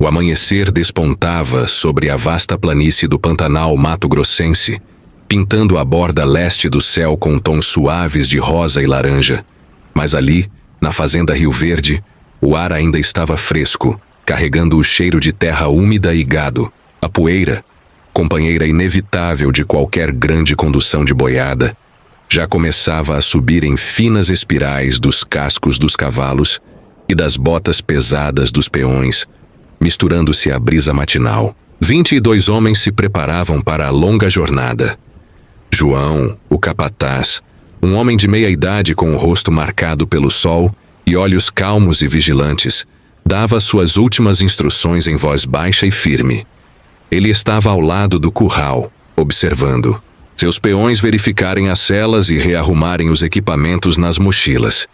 O amanhecer despontava sobre a vasta planície do Pantanal mato-grossense, pintando a borda leste do céu com tons suaves de rosa e laranja. Mas ali, na fazenda Rio Verde, o ar ainda estava fresco, carregando o cheiro de terra úmida e gado. A poeira, companheira inevitável de qualquer grande condução de boiada, já começava a subir em finas espirais dos cascos dos cavalos e das botas pesadas dos peões, misturando-se à brisa matinal. 22 homens se preparavam para a longa jornada. João, o capataz, um homem de meia idade com o rosto marcado pelo sol e olhos calmos e vigilantes, dava suas últimas instruções em voz baixa e firme. Ele estava ao lado do curral, observando seus peões verificarem as celas e rearrumarem os equipamentos nas mochilas.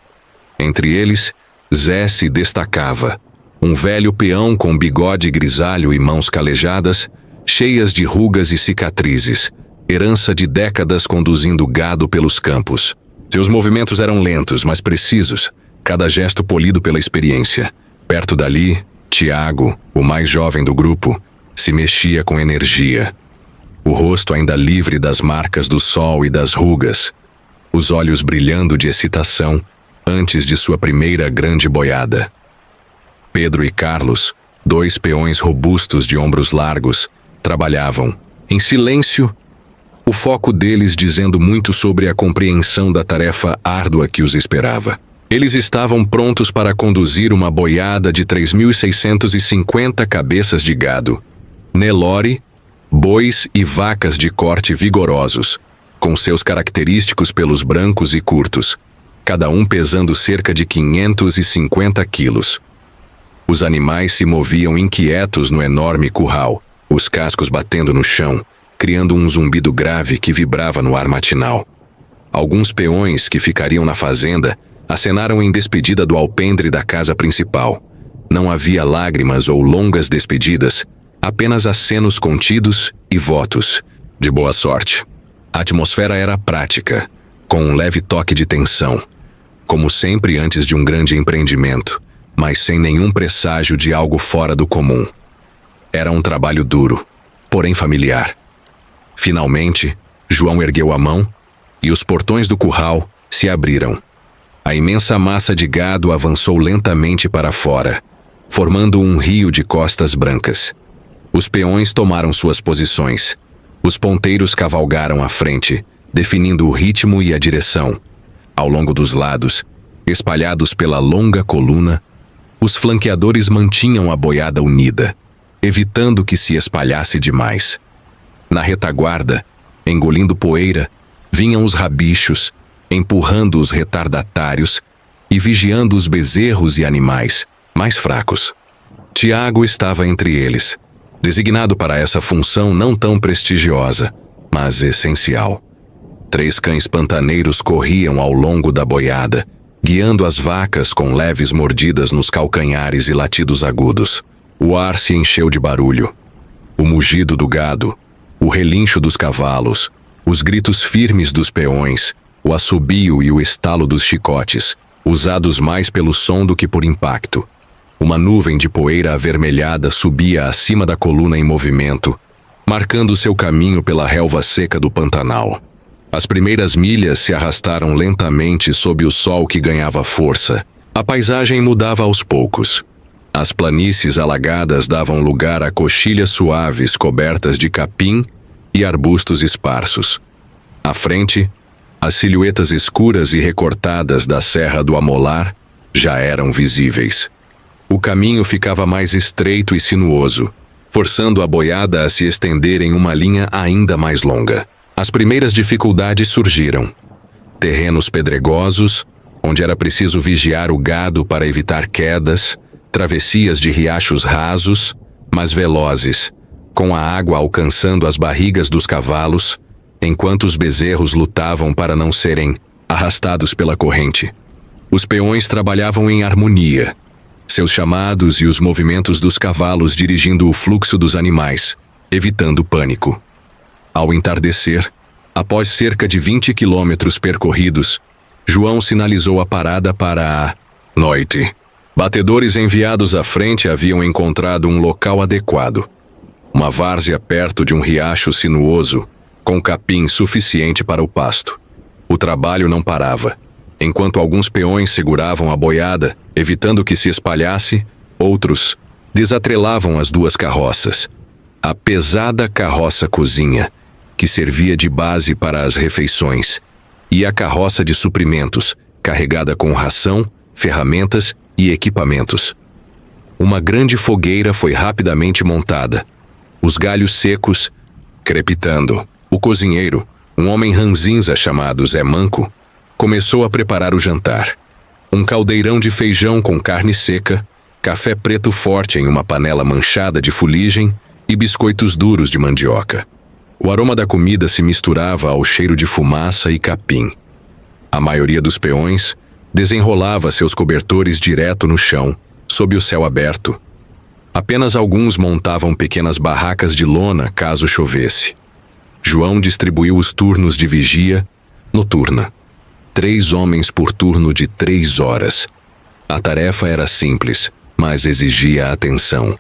Entre eles, Zé se destacava, um velho peão com bigode grisalho e mãos calejadas, cheias de rugas e cicatrizes, herança de décadas conduzindo gado pelos campos. Seus movimentos eram lentos, mas precisos, cada gesto polido pela experiência. Perto dali, Tiago, o mais jovem do grupo, se mexia com energia. O rosto ainda livre das marcas do sol e das rugas, os olhos brilhando de excitação antes de sua primeira grande boiada. Pedro e Carlos, dois peões robustos de ombros largos, trabalhavam, em silêncio, o foco deles dizendo muito sobre a compreensão da tarefa árdua que os esperava. Eles estavam prontos para conduzir uma boiada de 3.650 cabeças de gado, Nelore, bois e vacas de corte vigorosos, com seus característicos pelos brancos e curtos, cada um pesando cerca de 550 quilos. Os animais se moviam inquietos no enorme curral, os cascos batendo no chão, criando um zumbido grave que vibrava no ar matinal. Alguns peões que ficariam na fazenda acenaram em despedida do alpendre da casa principal. Não havia lágrimas ou longas despedidas, apenas acenos contidos e votos de boa sorte. A atmosfera era prática, com um leve toque de tensão, como sempre antes de um grande empreendimento, mas sem nenhum presságio de algo fora do comum. Era um trabalho duro, porém familiar. Finalmente, João ergueu a mão e os portões do curral se abriram. A imensa massa de gado avançou lentamente para fora, formando um rio de costas brancas. Os peões tomaram suas posições. Os ponteiros cavalgaram à frente, definindo o ritmo e a direção. Ao longo dos lados, espalhados pela longa coluna, os flanqueadores mantinham a boiada unida, evitando que se espalhasse demais. Na retaguarda, engolindo poeira, vinham os rabichos, empurrando os retardatários e vigiando os bezerros e animais mais fracos. Tiago estava entre eles, designado para essa função não tão prestigiosa, mas essencial. 3 cães pantaneiros corriam ao longo da boiada, guiando as vacas com leves mordidas nos calcanhares e latidos agudos. O ar se encheu de barulho. O mugido do gado, o relincho dos cavalos, os gritos firmes dos peões, o assobio e o estalo dos chicotes, usados mais pelo som do que por impacto. Uma nuvem de poeira avermelhada subia acima da coluna em movimento, marcando seu caminho pela relva seca do Pantanal. As primeiras milhas se arrastaram lentamente sob o sol que ganhava força. A paisagem mudava aos poucos. As planícies alagadas davam lugar a coxilhas suaves cobertas de capim e arbustos esparsos. À frente, as silhuetas escuras e recortadas da Serra do Amolar já eram visíveis. O caminho ficava mais estreito e sinuoso, forçando a boiada a se estender em uma linha ainda mais longa. As primeiras dificuldades surgiram. Terrenos pedregosos, onde era preciso vigiar o gado para evitar quedas, travessias de riachos rasos, mas velozes, com a água alcançando as barrigas dos cavalos, enquanto os bezerros lutavam para não serem arrastados pela corrente. Os peões trabalhavam em harmonia, seus chamados e os movimentos dos cavalos dirigindo o fluxo dos animais, evitando pânico. Ao entardecer, após cerca de 20 quilômetros percorridos, João sinalizou a parada para a noite. Batedores enviados à frente haviam encontrado um local adequado. Uma várzea perto de um riacho sinuoso, com capim suficiente para o pasto. O trabalho não parava. Enquanto alguns peões seguravam a boiada, evitando que se espalhasse, outros desatrelavam as duas carroças. A pesada carroça-cozinha, que servia de base para as refeições, e a carroça de suprimentos, carregada com ração, ferramentas e equipamentos. Uma grande fogueira foi rapidamente montada. Os galhos secos, crepitando. O cozinheiro, um homem ranzinza chamado Zé Manco, começou a preparar o jantar. Um caldeirão de feijão com carne seca, café preto forte em uma panela manchada de fuligem e biscoitos duros de mandioca. O aroma da comida se misturava ao cheiro de fumaça e capim. A maioria dos peões desenrolava seus cobertores direto no chão, sob o céu aberto. Apenas alguns montavam pequenas barracas de lona caso chovesse. João distribuiu os turnos de vigia noturna. 3 homens por turno de 3 horas. A tarefa era simples, mas exigia atenção.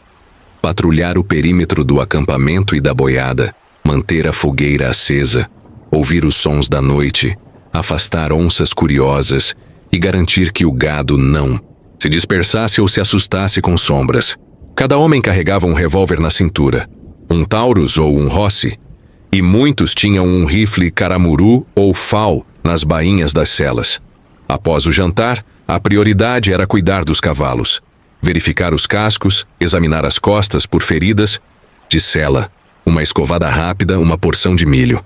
Patrulhar o perímetro do acampamento e da boiada, manter a fogueira acesa, ouvir os sons da noite, afastar onças curiosas e garantir que o gado não se dispersasse ou se assustasse com sombras. Cada homem carregava um revólver na cintura, um Taurus ou um Rossi, e muitos tinham um rifle Caramuru ou FAL nas bainhas das celas. Após o jantar, a prioridade era cuidar dos cavalos, verificar os cascos, examinar as costas por feridas, de sela, uma escovada rápida, uma porção de milho.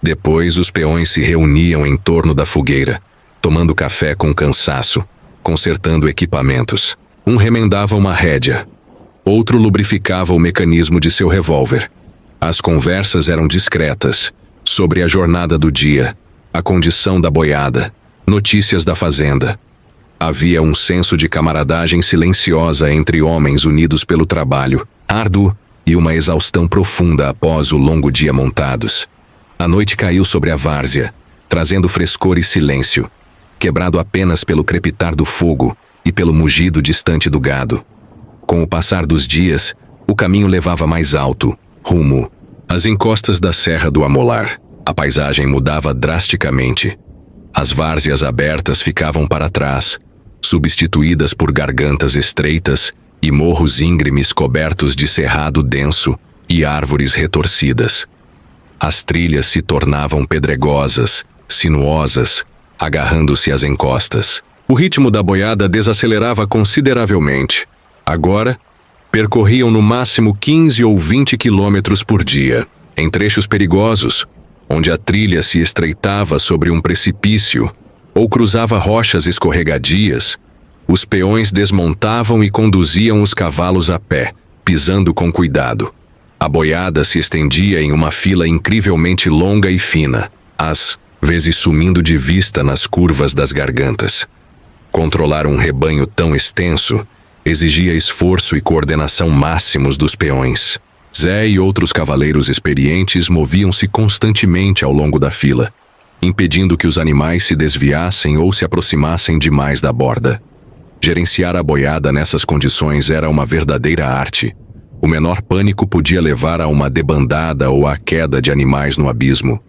Depois, os peões se reuniam em torno da fogueira, tomando café com cansaço, consertando equipamentos. Um remendava uma rédea, outro lubrificava o mecanismo de seu revólver. As conversas eram discretas, sobre a jornada do dia, a condição da boiada, notícias da fazenda. Havia um senso de camaradagem silenciosa entre homens unidos pelo trabalho, árduo e uma exaustão profunda após o longo dia montados. A noite caiu sobre a várzea, trazendo frescor e silêncio, quebrado apenas pelo crepitar do fogo e pelo mugido distante do gado. Com o passar dos dias, o caminho levava mais alto, rumo às encostas da Serra do Amolar. A paisagem mudava drasticamente. As várzeas abertas ficavam para trás, substituídas por gargantas estreitas e morros íngremes cobertos de cerrado denso e árvores retorcidas. As trilhas se tornavam pedregosas, sinuosas, agarrando-se às encostas. O ritmo da boiada desacelerava consideravelmente. Agora, percorriam no máximo 15 ou 20 quilômetros por dia, em trechos perigosos, onde a trilha se estreitava sobre um precipício ou cruzava rochas escorregadias. Os peões desmontavam e conduziam os cavalos a pé, pisando com cuidado. A boiada se estendia em uma fila incrivelmente longa e fina, às vezes sumindo de vista nas curvas das gargantas. Controlar um rebanho tão extenso exigia esforço e coordenação máximos dos peões. Zé e outros cavaleiros experientes moviam-se constantemente ao longo da fila, impedindo que os animais se desviassem ou se aproximassem demais da borda. Gerenciar a boiada nessas condições era uma verdadeira arte. O menor pânico podia levar a uma debandada ou à queda de animais no abismo.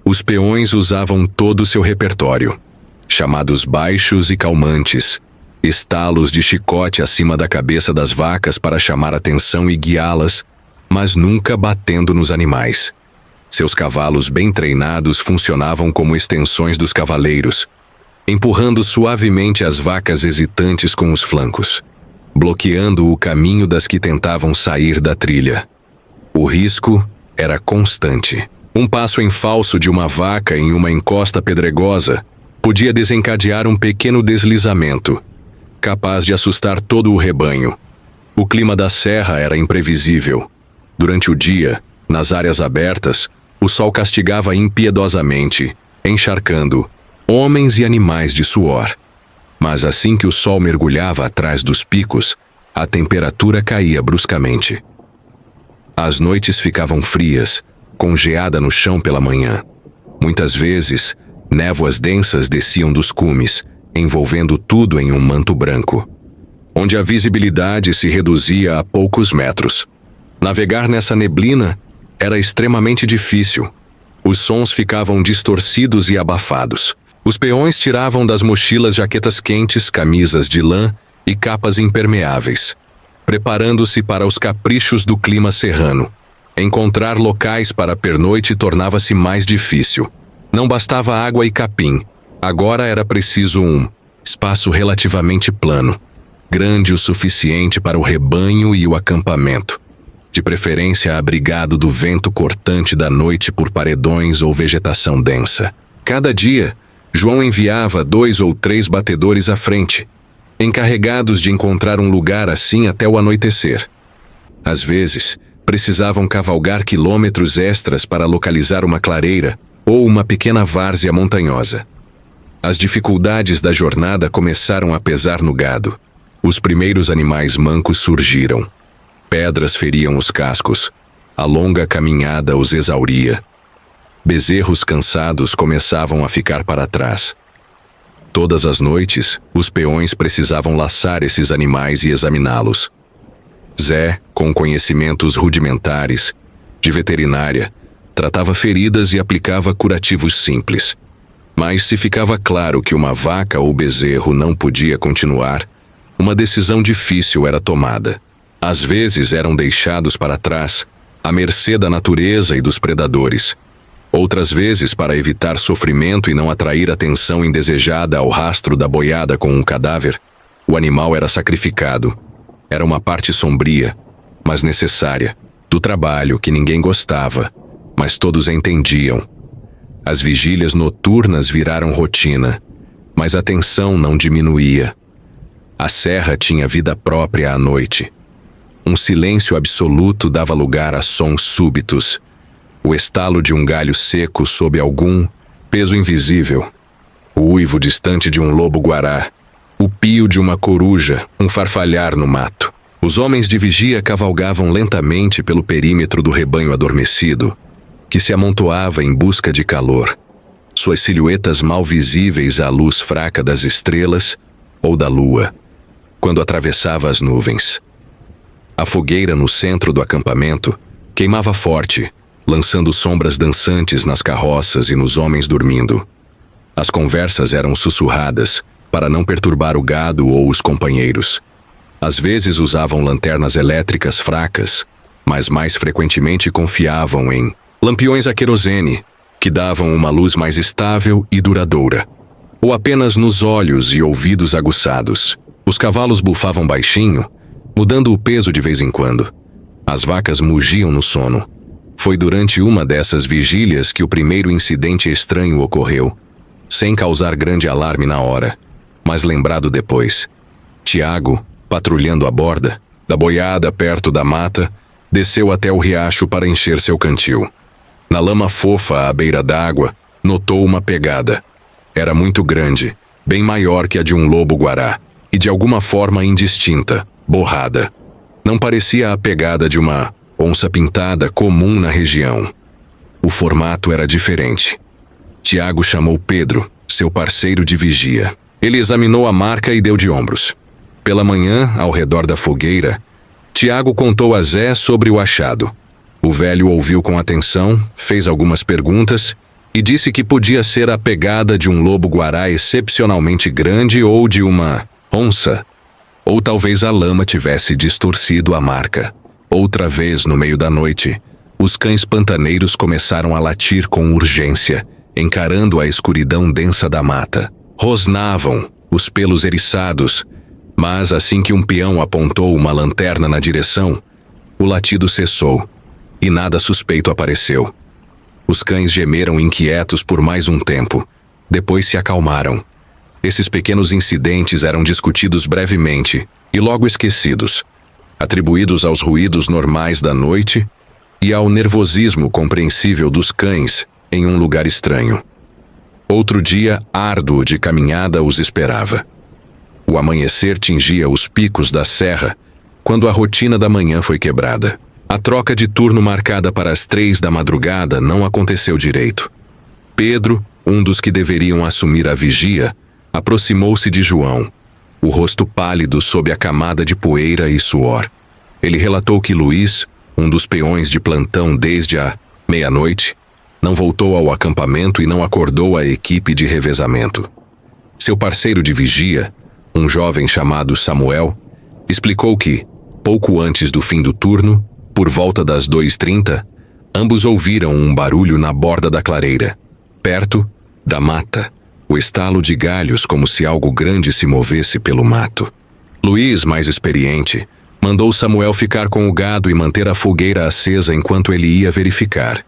Os peões usavam todo o seu repertório, chamados baixos e calmantes, estalos de chicote acima da cabeça das vacas para chamar atenção e guiá-las, mas nunca batendo nos animais. Seus cavalos bem treinados funcionavam como extensões dos cavaleiros, empurrando suavemente as vacas hesitantes com os flancos, bloqueando o caminho das que tentavam sair da trilha. O risco era constante. Um passo em falso de uma vaca em uma encosta pedregosa podia desencadear um pequeno deslizamento, capaz de assustar todo o rebanho. O clima da serra era imprevisível. Durante o dia, nas áreas abertas, o sol castigava impiedosamente, encharcando homens e animais de suor. Mas assim que o sol mergulhava atrás dos picos, a temperatura caía bruscamente. As noites ficavam frias, com geada no chão pela manhã. Muitas vezes, névoas densas desciam dos cumes, envolvendo tudo em um manto branco. onde a visibilidade se reduzia a poucos metros. Navegar nessa neblina era extremamente difícil. Os sons ficavam distorcidos e abafados. Os peões tiravam das mochilas jaquetas quentes, camisas de lã e capas impermeáveis, preparando-se para os caprichos do clima serrano. Encontrar locais para pernoite tornava-se mais difícil. Não bastava água e capim. Agora era preciso um espaço relativamente plano, grande o suficiente para o rebanho e o acampamento, de preferência abrigado do vento cortante da noite por paredões ou vegetação densa. Cada dia, João enviava 2 ou 3 batedores à frente, encarregados de encontrar um lugar assim até o anoitecer. Às vezes, precisavam cavalgar quilômetros extras para localizar uma clareira ou uma pequena várzea montanhosa. As dificuldades da jornada começaram a pesar no gado. Os primeiros animais mancos surgiram. Pedras feriam os cascos. A longa caminhada os exauria. Bezerros cansados começavam a ficar para trás. Todas as noites, os peões precisavam laçar esses animais e examiná-los. Zé, com conhecimentos rudimentares, de veterinária, tratava feridas e aplicava curativos simples. Mas se ficava claro que uma vaca ou bezerro não podia continuar, uma decisão difícil era tomada. Às vezes eram deixados para trás, à mercê da natureza e dos predadores. Outras vezes, para evitar sofrimento e não atrair atenção indesejada ao rastro da boiada com um cadáver, o animal era sacrificado. Era uma parte sombria, mas necessária, do trabalho que ninguém gostava, mas todos entendiam. As vigílias noturnas viraram rotina, mas a tensão não diminuía. A serra tinha vida própria à noite. Um silêncio absoluto dava lugar a sons súbitos. O estalo de um galho seco sob algum peso invisível. O uivo distante de um lobo-guará. O pio de uma coruja, um farfalhar no mato. Os homens de vigia cavalgavam lentamente pelo perímetro do rebanho adormecido, que se amontoava em busca de calor, suas silhuetas mal visíveis à luz fraca das estrelas ou da lua, quando atravessava as nuvens. A fogueira no centro do acampamento queimava forte, lançando sombras dançantes nas carroças e nos homens dormindo. As conversas eram sussurradas, para não perturbar o gado ou os companheiros. Às vezes usavam lanternas elétricas fracas, mas mais frequentemente confiavam em lampiões a querosene, que davam uma luz mais estável e duradoura. Ou apenas nos olhos e ouvidos aguçados. Os cavalos bufavam baixinho, mudando o peso de vez em quando. As vacas mugiam no sono. Foi durante uma dessas vigílias que o primeiro incidente estranho ocorreu, sem causar grande alarme na hora, mas lembrado depois. Tiago, patrulhando a borda da boiada perto da mata, desceu até o riacho para encher seu cantil. Na lama fofa à beira d'água, notou uma pegada. Era muito grande, bem maior que a de um lobo-guará, e de alguma forma indistinta, borrada. Não parecia a pegada de uma onça-pintada comum na região. O formato era diferente. Tiago chamou Pedro, seu parceiro de vigia. Ele examinou a marca e deu de ombros. Pela manhã, ao redor da fogueira, Tiago contou a Zé sobre o achado. O velho ouviu com atenção, fez algumas perguntas e disse que podia ser a pegada de um lobo-guará excepcionalmente grande ou de uma onça. Ou talvez a lama tivesse distorcido a marca. Outra vez, no meio da noite, os cães pantaneiros começaram a latir com urgência, encarando a escuridão densa da mata. Rosnavam, os pelos eriçados, mas assim que um peão apontou uma lanterna na direção, o latido cessou. E nada suspeito apareceu. Os cães gemeram inquietos por mais um tempo. Depois se acalmaram. Esses pequenos incidentes eram discutidos brevemente e logo esquecidos, atribuídos aos ruídos normais da noite e ao nervosismo compreensível dos cães em um lugar estranho. Outro dia árduo de caminhada os esperava. O amanhecer tingia os picos da serra quando a rotina da manhã foi quebrada. A troca de turno marcada para as 3 da madrugada não aconteceu direito. Pedro, um dos que deveriam assumir a vigia, aproximou-se de João. o rosto pálido sob a camada de poeira e suor. Ele relatou que Luiz, um dos peões de plantão desde a meia-noite, não voltou ao acampamento e não acordou a equipe de revezamento. Seu parceiro de vigia, um jovem chamado Samuel, explicou que, pouco antes do fim do turno, por volta das 2h30, ambos ouviram um barulho na borda da clareira, perto da mata, o estalo de galhos como se algo grande se movesse pelo mato. Luiz, mais experiente, mandou Samuel ficar com o gado e manter a fogueira acesa enquanto ele ia verificar.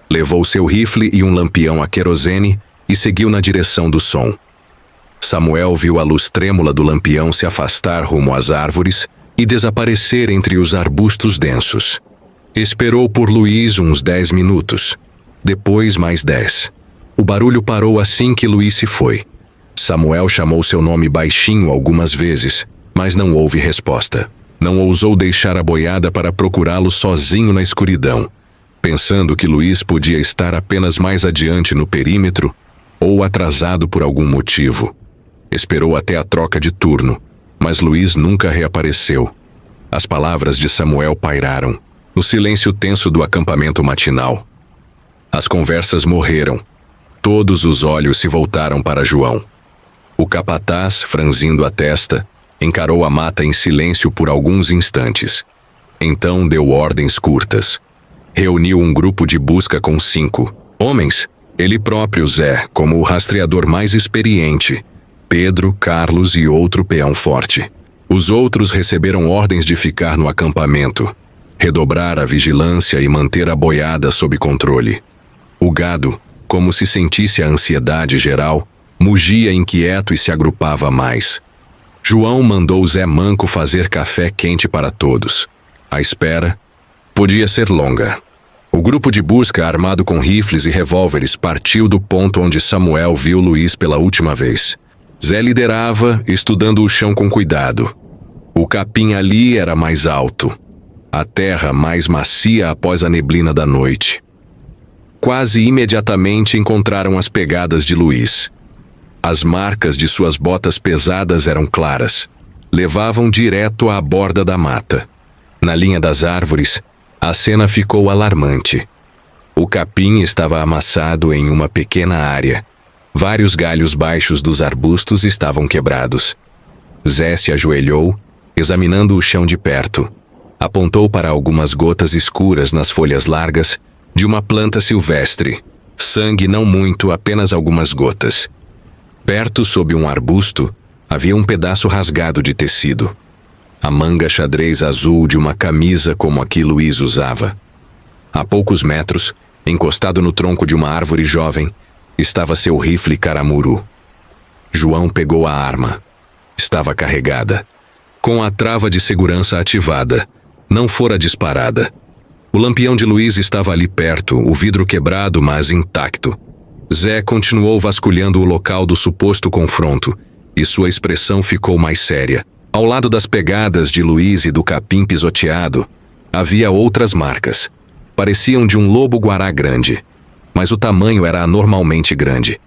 Levou seu rifle e um lampião a querosene e seguiu na direção do som. Samuel viu a luz trêmula do lampião se afastar rumo às árvores e desaparecer entre os arbustos densos. Esperou por Luiz uns 10 minutos. Depois mais 10. O barulho parou assim que Luiz se foi. Samuel chamou seu nome baixinho algumas vezes, mas não houve resposta. Não ousou deixar a boiada para procurá-lo sozinho na escuridão, pensando que Luiz podia estar apenas mais adiante no perímetro ou atrasado por algum motivo. Esperou até a troca de turno, mas Luiz nunca reapareceu. As palavras de Samuel pairaram no silêncio tenso do acampamento matinal. As conversas morreram. Todos os olhos se voltaram para João. O capataz, franzindo a testa, encarou a mata em silêncio por alguns instantes. Então deu ordens curtas. Reuniu um grupo de busca com 5 homens, ele próprio Zé, como o rastreador mais experiente, Pedro, Carlos e outro peão forte. Os outros receberam ordens de ficar no acampamento, redobrar a vigilância e manter a boiada sob controle. O gado, como se sentisse a ansiedade geral, mugia inquieto e se agrupava mais. João mandou Zé Manco fazer café quente para todos. A espera podia ser longa. O grupo de busca, armado com rifles e revólveres, partiu do ponto onde Samuel viu Luiz pela última vez. Zé liderava, estudando o chão com cuidado. O capim ali era mais alto, a terra mais macia após a neblina da noite. Quase imediatamente encontraram as pegadas de Luiz. As marcas de suas botas pesadas eram claras. Levavam direto à borda da mata. Na linha das árvores, a cena ficou alarmante. O capim estava amassado em uma pequena área. Vários galhos baixos dos arbustos estavam quebrados. Zé se ajoelhou, examinando o chão de perto. Apontou para algumas gotas escuras nas folhas largas de uma planta silvestre. Sangue não muito, apenas algumas gotas. Perto, sob um arbusto, havia um pedaço rasgado de tecido. A manga xadrez azul de uma camisa como a que Luiz usava. A poucos metros, encostado no tronco de uma árvore jovem, estava seu rifle caramuru. João pegou a arma. Estava carregada. Com a trava de segurança ativada, não fora disparada. O lampião de Luiz estava ali perto, o vidro quebrado, mas intacto. Zé continuou vasculhando o local do suposto confronto, e sua expressão ficou mais séria. Ao lado das pegadas de Luiz e do capim pisoteado, havia outras marcas. Pareciam de um lobo-guará grande, mas o tamanho era anormalmente grande.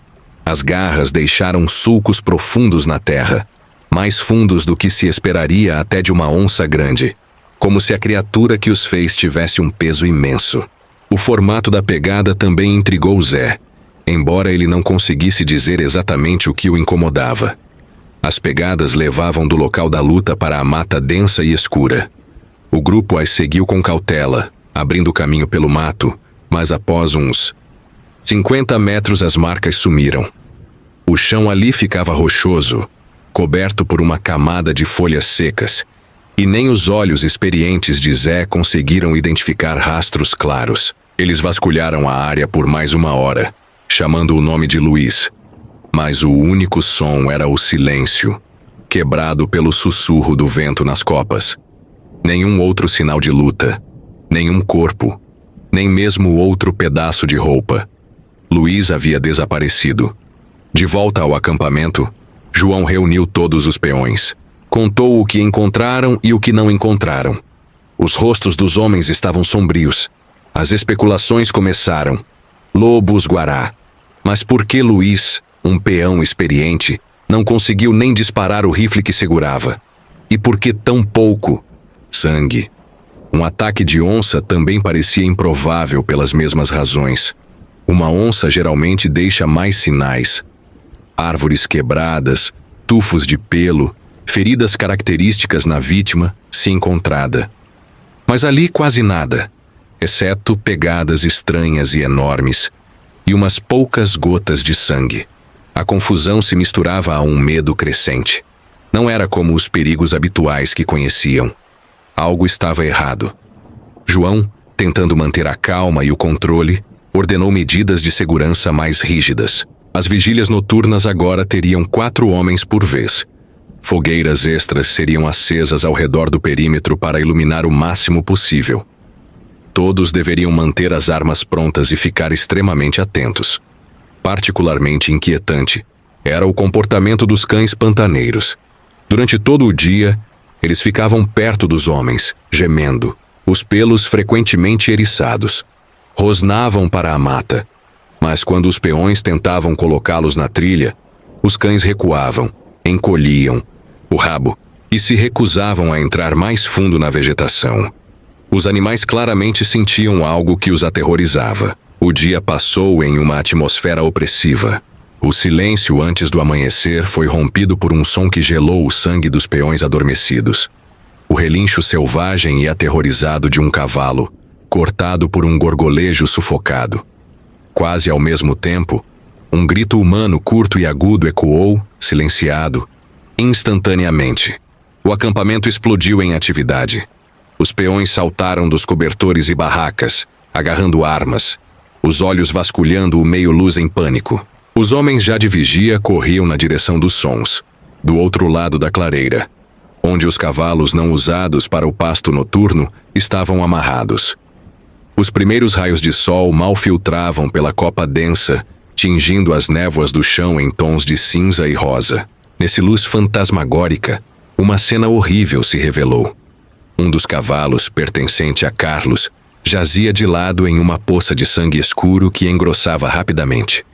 As garras deixaram sulcos profundos na terra, mais fundos do que se esperaria até de uma onça grande, como se a criatura que os fez tivesse um peso imenso. O formato da pegada também intrigou Zé, embora ele não conseguisse dizer exatamente o que o incomodava. As pegadas levavam do local da luta para a mata densa e escura. O grupo as seguiu com cautela, abrindo caminho pelo mato, mas após uns 50 metros as marcas sumiram. O chão ali ficava rochoso, coberto por uma camada de folhas secas, e nem os olhos experientes de Zé conseguiram identificar rastros claros. Eles vasculharam a área por mais 1 hora, chamando o nome de Luiz. Mas o único som era o silêncio, quebrado pelo sussurro do vento nas copas. Nenhum outro sinal de luta, nenhum corpo, nem mesmo outro pedaço de roupa. Luiz havia desaparecido. De volta ao acampamento, João reuniu todos os peões. Contou o que encontraram e o que não encontraram. Os rostos dos homens estavam sombrios. As especulações começaram. Lobos-guará. Mas por que Luiz, um peão experiente, Não conseguiu nem disparar o rifle que segurava. E por que tão pouco? Sangue. Um ataque de onça também parecia improvável pelas mesmas razões. Uma onça geralmente deixa mais sinais. Árvores quebradas, tufos de pelo, feridas características na vítima, se encontrada. Mas ali quase nada, exceto pegadas estranhas e enormes, e umas poucas gotas de sangue. A confusão se misturava a um medo crescente. Não era como os perigos habituais que conheciam. Algo estava errado. João, tentando manter a calma e o controle, ordenou medidas de segurança mais rígidas. As vigílias noturnas agora teriam 4 homens por vez. Fogueiras extras seriam acesas ao redor do perímetro para iluminar o máximo possível. Todos deveriam manter as armas prontas e ficar extremamente atentos. Particularmente inquietante era o comportamento dos cães pantaneiros. Durante todo o dia, eles ficavam perto dos homens, gemendo, os pelos frequentemente eriçados. Rosnavam para a mata, mas quando os peões tentavam colocá-los na trilha, os cães recuavam, encolhiam o rabo e se recusavam a entrar mais fundo na vegetação. Os animais claramente sentiam algo que os aterrorizava. O dia passou em uma atmosfera opressiva. O silêncio antes do amanhecer foi rompido por um som que gelou o sangue dos peões adormecidos. O relincho selvagem e aterrorizado de um cavalo, cortado por um gorgolejo sufocado. Quase ao mesmo tempo, um grito humano curto e agudo ecoou, silenciado, instantaneamente. O acampamento explodiu em atividade. Os peões saltaram dos cobertores e barracas, agarrando armas, os olhos vasculhando o meio-luz em pânico. Os homens já de vigia corriam na direção dos sons, do outro lado da clareira, onde os cavalos não usados para o pasto noturno estavam amarrados. Os primeiros raios de sol mal filtravam pela copa densa, tingindo as névoas do chão em tons de cinza e rosa. Nesse luz fantasmagórica, uma cena horrível se revelou. Um dos cavalos, pertencente a Carlos, jazia de lado em uma poça de sangue escuro que engrossava rapidamente.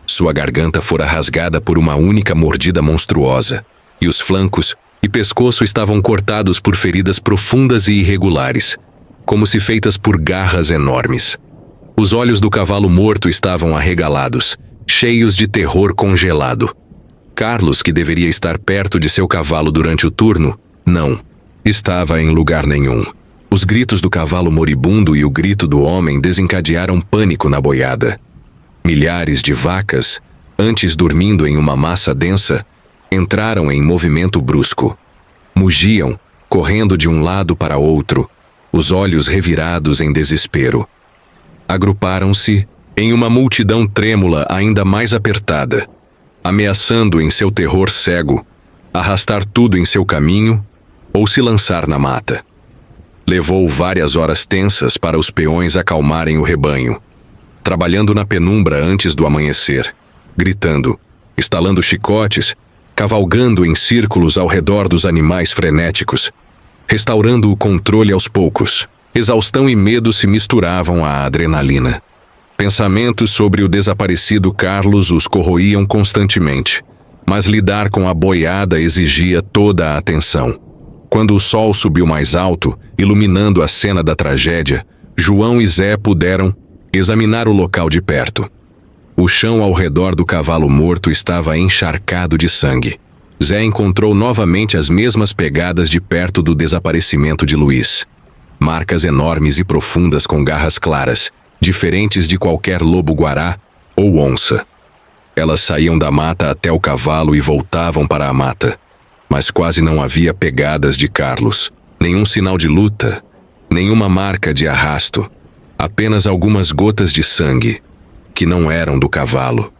Sua garganta fora rasgada por uma única mordida monstruosa, e os flancos e pescoço estavam cortados por feridas profundas e irregulares, como se feitas por garras enormes. Os olhos do cavalo morto estavam arregalados, cheios de terror congelado. Carlos, que deveria estar perto de seu cavalo durante o turno, não. Estava em lugar nenhum. Os gritos do cavalo moribundo e o grito do homem desencadearam pânico na boiada. Milhares de vacas, antes dormindo em uma massa densa, entraram em movimento brusco. Mugiam, correndo de um lado para outro, os olhos revirados em desespero. Agruparam-se em uma multidão trêmula ainda mais apertada, ameaçando em seu terror cego arrastar tudo em seu caminho ou se lançar na mata. Levou várias horas tensas para os peões acalmarem o rebanho, trabalhando na penumbra antes do amanhecer, gritando, estalando chicotes, cavalgando em círculos ao redor dos animais frenéticos, restaurando o controle aos poucos. Exaustão e medo se misturavam à adrenalina. Pensamentos sobre o desaparecido Carlos os corroíam constantemente, mas lidar com a boiada exigia toda a atenção. Quando o sol subiu mais alto, iluminando a cena da tragédia, João e Zé puderam examinar o local de perto. O chão ao redor do cavalo morto estava encharcado de sangue. Zé encontrou novamente as mesmas pegadas de perto do desaparecimento de Luiz. Marcas enormes e profundas com garras claras, diferentes de qualquer lobo-guará ou onça. Elas saíam da mata até o cavalo e voltavam para a mata. Mas quase não havia pegadas de Carlos. Nenhum sinal de luta, nenhuma marca de arrasto. Apenas algumas gotas de sangue, que não eram do cavalo.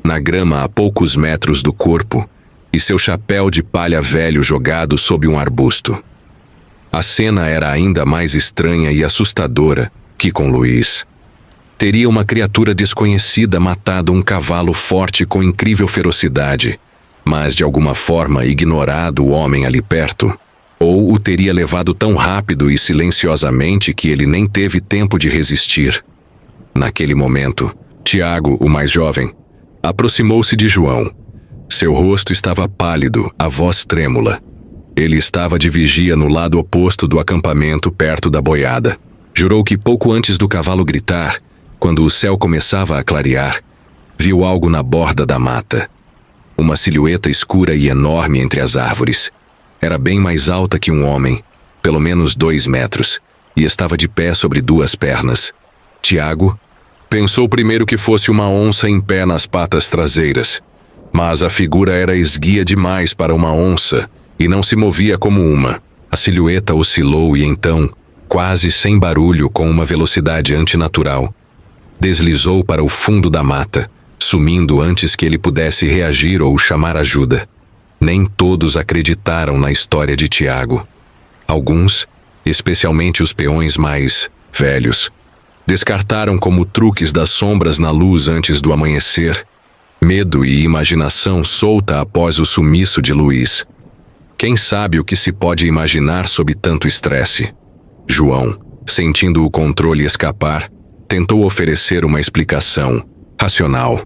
Na grama a poucos metros do corpo, e seu chapéu de palha velho jogado sob um arbusto. A cena era ainda mais estranha e assustadora que com Luiz. Teria uma criatura desconhecida matado um cavalo forte com incrível ferocidade, mas de alguma forma ignorado o homem ali perto, ou o teria levado tão rápido e silenciosamente que ele nem teve tempo de resistir. Naquele momento, Tiago, o mais jovem, aproximou-se de João, Seu rosto estava pálido, a voz trêmula. Ele estava de vigia no lado oposto do acampamento, perto da boiada. Jurou que pouco antes do cavalo gritar, quando o céu começava a clarear, viu algo na borda da mata. Uma silhueta escura e enorme entre as árvores. Era bem mais alta que um homem, pelo menos 2 metros, e estava de pé sobre 2 pernas. Tiago pensou primeiro que fosse uma onça em pé nas patas traseiras, mas a figura era esguia demais para uma onça e não se movia como uma. A silhueta oscilou e então, quase sem barulho, com uma velocidade antinatural, deslizou para o fundo da mata, sumindo antes que ele pudesse reagir ou chamar ajuda. Nem todos acreditaram na história de Tiago. Alguns, especialmente os peões mais velhos, descartaram como truques das sombras na luz antes do amanhecer, medo e imaginação solta após o sumiço de Luiz. Quem sabe o que se pode imaginar sob tanto estresse? João, sentindo o controle escapar, tentou oferecer uma explicação racional.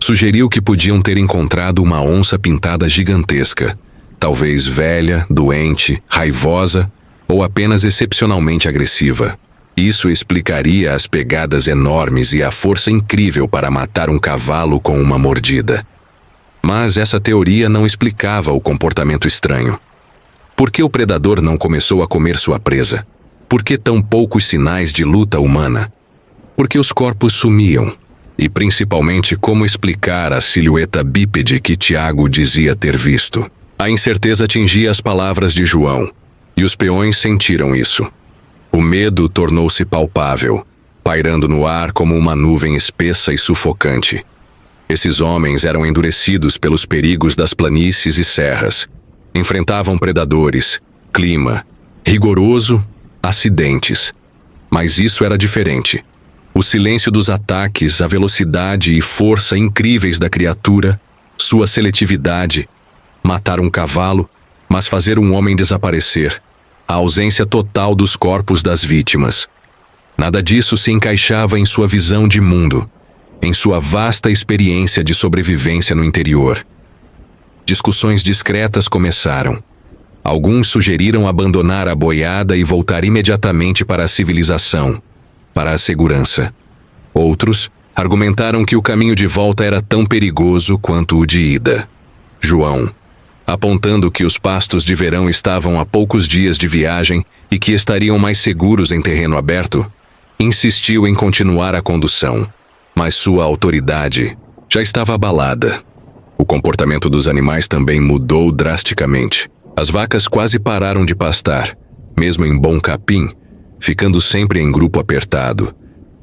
Sugeriu que podiam ter encontrado uma onça pintada gigantesca, talvez velha, doente, raivosa ou apenas excepcionalmente agressiva. Isso explicaria as pegadas enormes e a força incrível para matar um cavalo com uma mordida. Mas essa teoria não explicava o comportamento estranho. Por que o predador não começou a comer sua presa? Por que tão poucos sinais de luta humana? Por que os corpos sumiam? E principalmente como explicar a silhueta bípede que Tiago dizia ter visto? A incerteza atingia as palavras de João, e os peões sentiram isso. O medo tornou-se palpável, pairando no ar como uma nuvem espessa e sufocante. Esses homens eram endurecidos pelos perigos das planícies e serras. Enfrentavam predadores, clima, rigoroso, acidentes. Mas isso era diferente. O silêncio dos ataques, a velocidade e força incríveis da criatura, sua seletividade, matar um cavalo, mas fazer um homem desaparecer, a ausência total dos corpos das vítimas. Nada disso se encaixava em sua visão de mundo, em sua vasta experiência de sobrevivência no interior. Discussões discretas começaram. Alguns sugeriram abandonar a boiada e voltar imediatamente para a civilização, para a segurança. Outros argumentaram que o caminho de volta era tão perigoso quanto o de ida. João, apontando que os pastos de verão estavam a poucos dias de viagem e que estariam mais seguros em terreno aberto, insistiu em continuar a condução, mas sua autoridade já estava abalada. O comportamento dos animais também mudou drasticamente. As vacas quase pararam de pastar, mesmo em bom capim, ficando sempre em grupo apertado,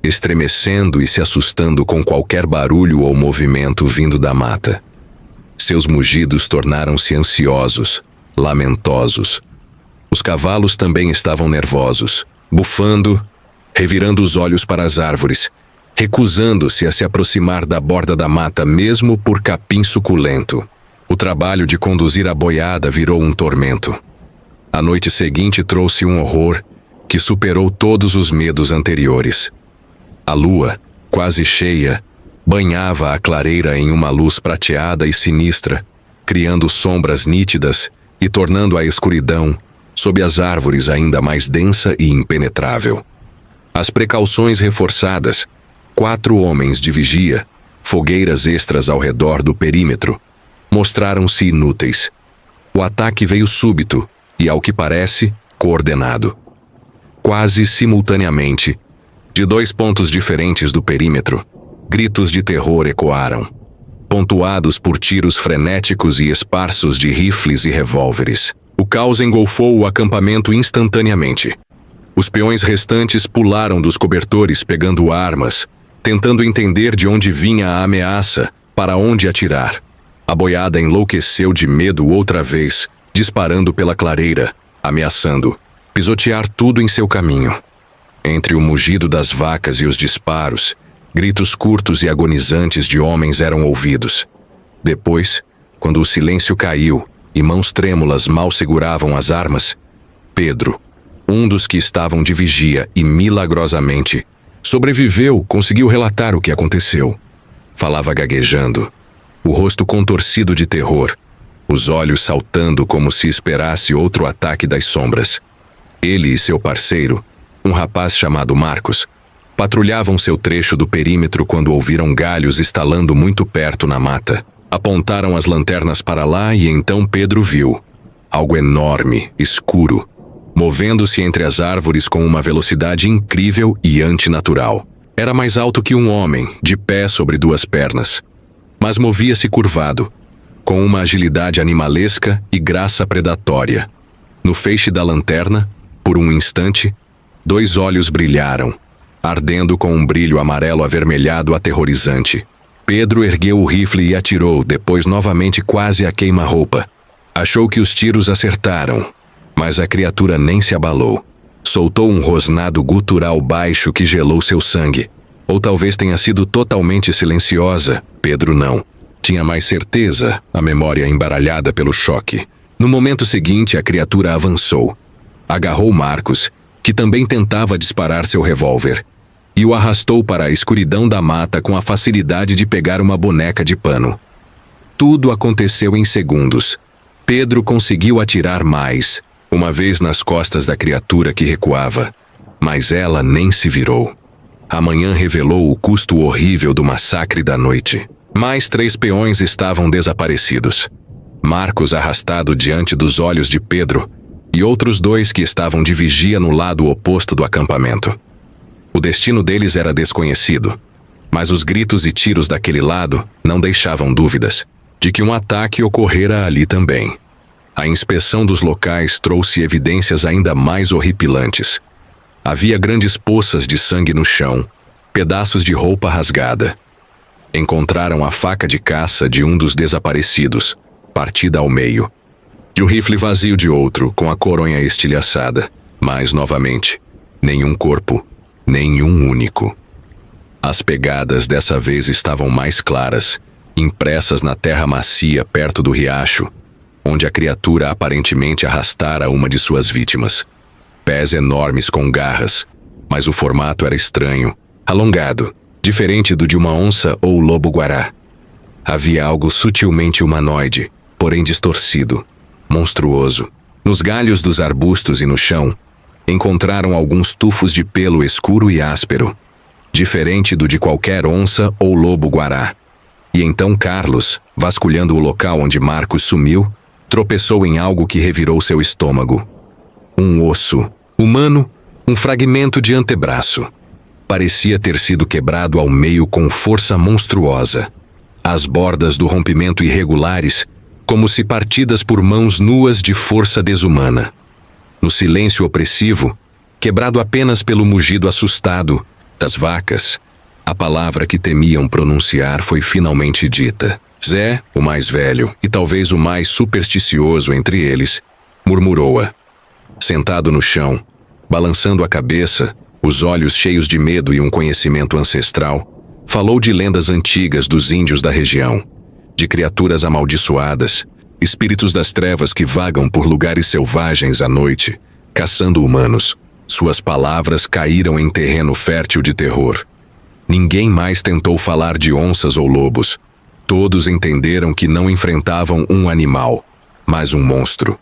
estremecendo e se assustando com qualquer barulho ou movimento vindo da mata. Seus mugidos tornaram-se ansiosos, lamentosos. Os cavalos também estavam nervosos, bufando, revirando os olhos para as árvores, recusando-se a se aproximar da borda da mata mesmo por capim suculento. O trabalho de conduzir a boiada virou um tormento. A noite seguinte trouxe um horror que superou todos os medos anteriores. A lua, quase cheia, banhava a clareira em uma luz prateada e sinistra, criando sombras nítidas e tornando a escuridão, sob as árvores, ainda mais densa e impenetrável. As precauções reforçadas, 4 homens de vigia, fogueiras extras ao redor do perímetro, mostraram-se inúteis. O ataque veio súbito e, ao que parece, coordenado. Quase simultaneamente, de 2 pontos diferentes do perímetro, gritos de terror ecoaram, pontuados por tiros frenéticos e esparsos de rifles e revólveres. O caos engolfou o acampamento instantaneamente. Os peões restantes pularam dos cobertores pegando armas, tentando entender de onde vinha a ameaça, para onde atirar. A boiada enlouqueceu de medo outra vez, disparando pela clareira, ameaçando pisotear tudo em seu caminho. Entre o mugido das vacas e os disparos, gritos curtos e agonizantes de homens eram ouvidos. Depois, quando o silêncio caiu e mãos trêmulas mal seguravam as armas, Pedro, um dos que estavam de vigia e milagrosamente sobreviveu, conseguiu relatar o que aconteceu. Falava gaguejando. o rosto contorcido de terror, os olhos saltando como se esperasse outro ataque das sombras. Ele e seu parceiro, um rapaz chamado Marcos, patrulhavam seu trecho do perímetro quando ouviram galhos estalando muito perto na mata. Apontaram as lanternas para lá e então Pedro viu algo enorme, escuro, movendo-se entre as árvores com uma velocidade incrível e antinatural. Era mais alto que um homem, de pé sobre duas pernas, mas movia-se curvado, com uma agilidade animalesca e graça predatória. No feixe da lanterna, por um instante, 2 olhos brilharam, ardendo com um brilho amarelo avermelhado aterrorizante. Pedro ergueu o rifle e atirou, depois novamente quase a queima-roupa. Achou que os tiros acertaram, mas a criatura nem se abalou. Soltou um rosnado gutural baixo que gelou seu sangue. Ou talvez tenha sido totalmente silenciosa. Pedro não. Tinha mais certeza, a memória embaralhada pelo choque. No momento seguinte, a criatura avançou. Agarrou Marcos, que também tentava disparar seu revólver, e o arrastou para a escuridão da mata com a facilidade de pegar uma boneca de pano. Tudo aconteceu em segundos. Pedro conseguiu atirar mais, uma vez nas costas da criatura que recuava, mas ela nem se virou. A manhã revelou o custo horrível do massacre da noite. Mais 3 peões estavam desaparecidos. Marcos arrastado diante dos olhos de Pedro e outros 2 que estavam de vigia no lado oposto do acampamento. O destino deles era desconhecido, mas os gritos e tiros daquele lado não deixavam dúvidas de que um ataque ocorrera ali também. A inspeção dos locais trouxe evidências ainda mais horripilantes. Havia grandes poças de sangue no chão, pedaços de roupa rasgada. Encontraram a faca de caça de um dos desaparecidos, partida ao meio, e um rifle vazio de outro, com a coronha estilhaçada. Mas, novamente, nenhum corpo, nenhum único. As pegadas dessa vez estavam mais claras, impressas na terra macia perto do riacho, onde a criatura aparentemente arrastara uma de suas vítimas. Pés enormes com garras, mas o formato era estranho, alongado, diferente do de uma onça ou lobo-guará. Havia algo sutilmente humanoide, porém distorcido, monstruoso. Nos galhos dos arbustos e no chão, encontraram alguns tufos de pelo escuro e áspero, diferente do de qualquer onça ou lobo-guará. E então Carlos, vasculhando o local onde Marcos sumiu, tropeçou em algo que revirou seu estômago. Um osso humano, um fragmento de antebraço. Parecia ter sido quebrado ao meio com força monstruosa. As bordas do rompimento irregulares, como se partidas por mãos nuas de força desumana. No silêncio opressivo, quebrado apenas pelo mugido assustado das vacas, a palavra que temiam pronunciar foi finalmente dita. Zé, o mais velho e talvez o mais supersticioso entre eles, murmurou-a. Sentado no chão, balançando a cabeça, os olhos cheios de medo e um conhecimento ancestral, falou de lendas antigas dos índios da região, de criaturas amaldiçoadas, espíritos das trevas que vagam por lugares selvagens à noite, caçando humanos. Suas palavras caíram em terreno fértil de terror. Ninguém mais tentou falar de onças ou lobos. Todos entenderam que não enfrentavam um animal, mas um monstro.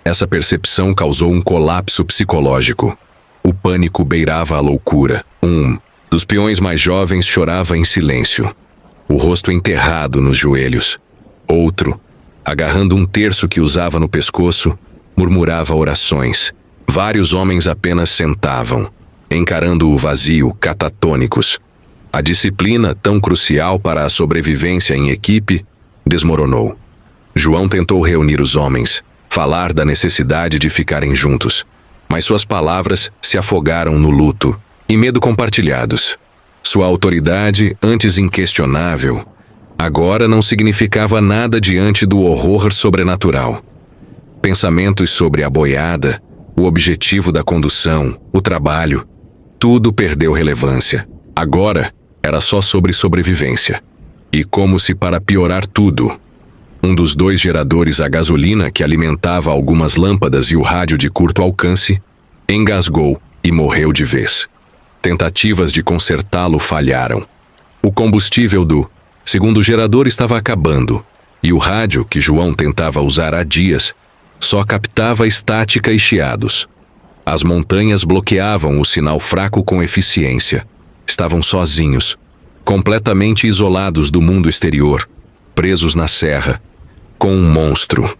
Essa percepção causou um colapso psicológico. O pânico beirava a loucura. Um dos peões mais jovens chorava em silêncio, o rosto enterrado nos joelhos. Outro, agarrando um terço que usava no pescoço, murmurava orações. Vários homens apenas sentavam, encarando o vazio, catatônicos. A disciplina, tão crucial para a sobrevivência em equipe, desmoronou. João tentou reunir os homens, falar da necessidade de ficarem juntos, mas suas palavras se afogaram no luto e medo compartilhados. Sua autoridade, antes inquestionável, agora não significava nada diante do horror sobrenatural. Pensamentos sobre a boiada, o objetivo da condução, o trabalho, tudo perdeu relevância. Agora era só sobre sobrevivência. E como se para piorar tudo, um dos 2 geradores a gasolina que alimentava algumas lâmpadas e o rádio de curto alcance engasgou e morreu de vez. Tentativas de consertá-lo falharam. O combustível do Segundo gerador estava acabando, e o rádio, que João tentava usar há dias, só captava estática e chiados. As montanhas bloqueavam o sinal fraco com eficiência. Estavam sozinhos, completamente isolados do mundo exterior, presos na serra, com um monstro.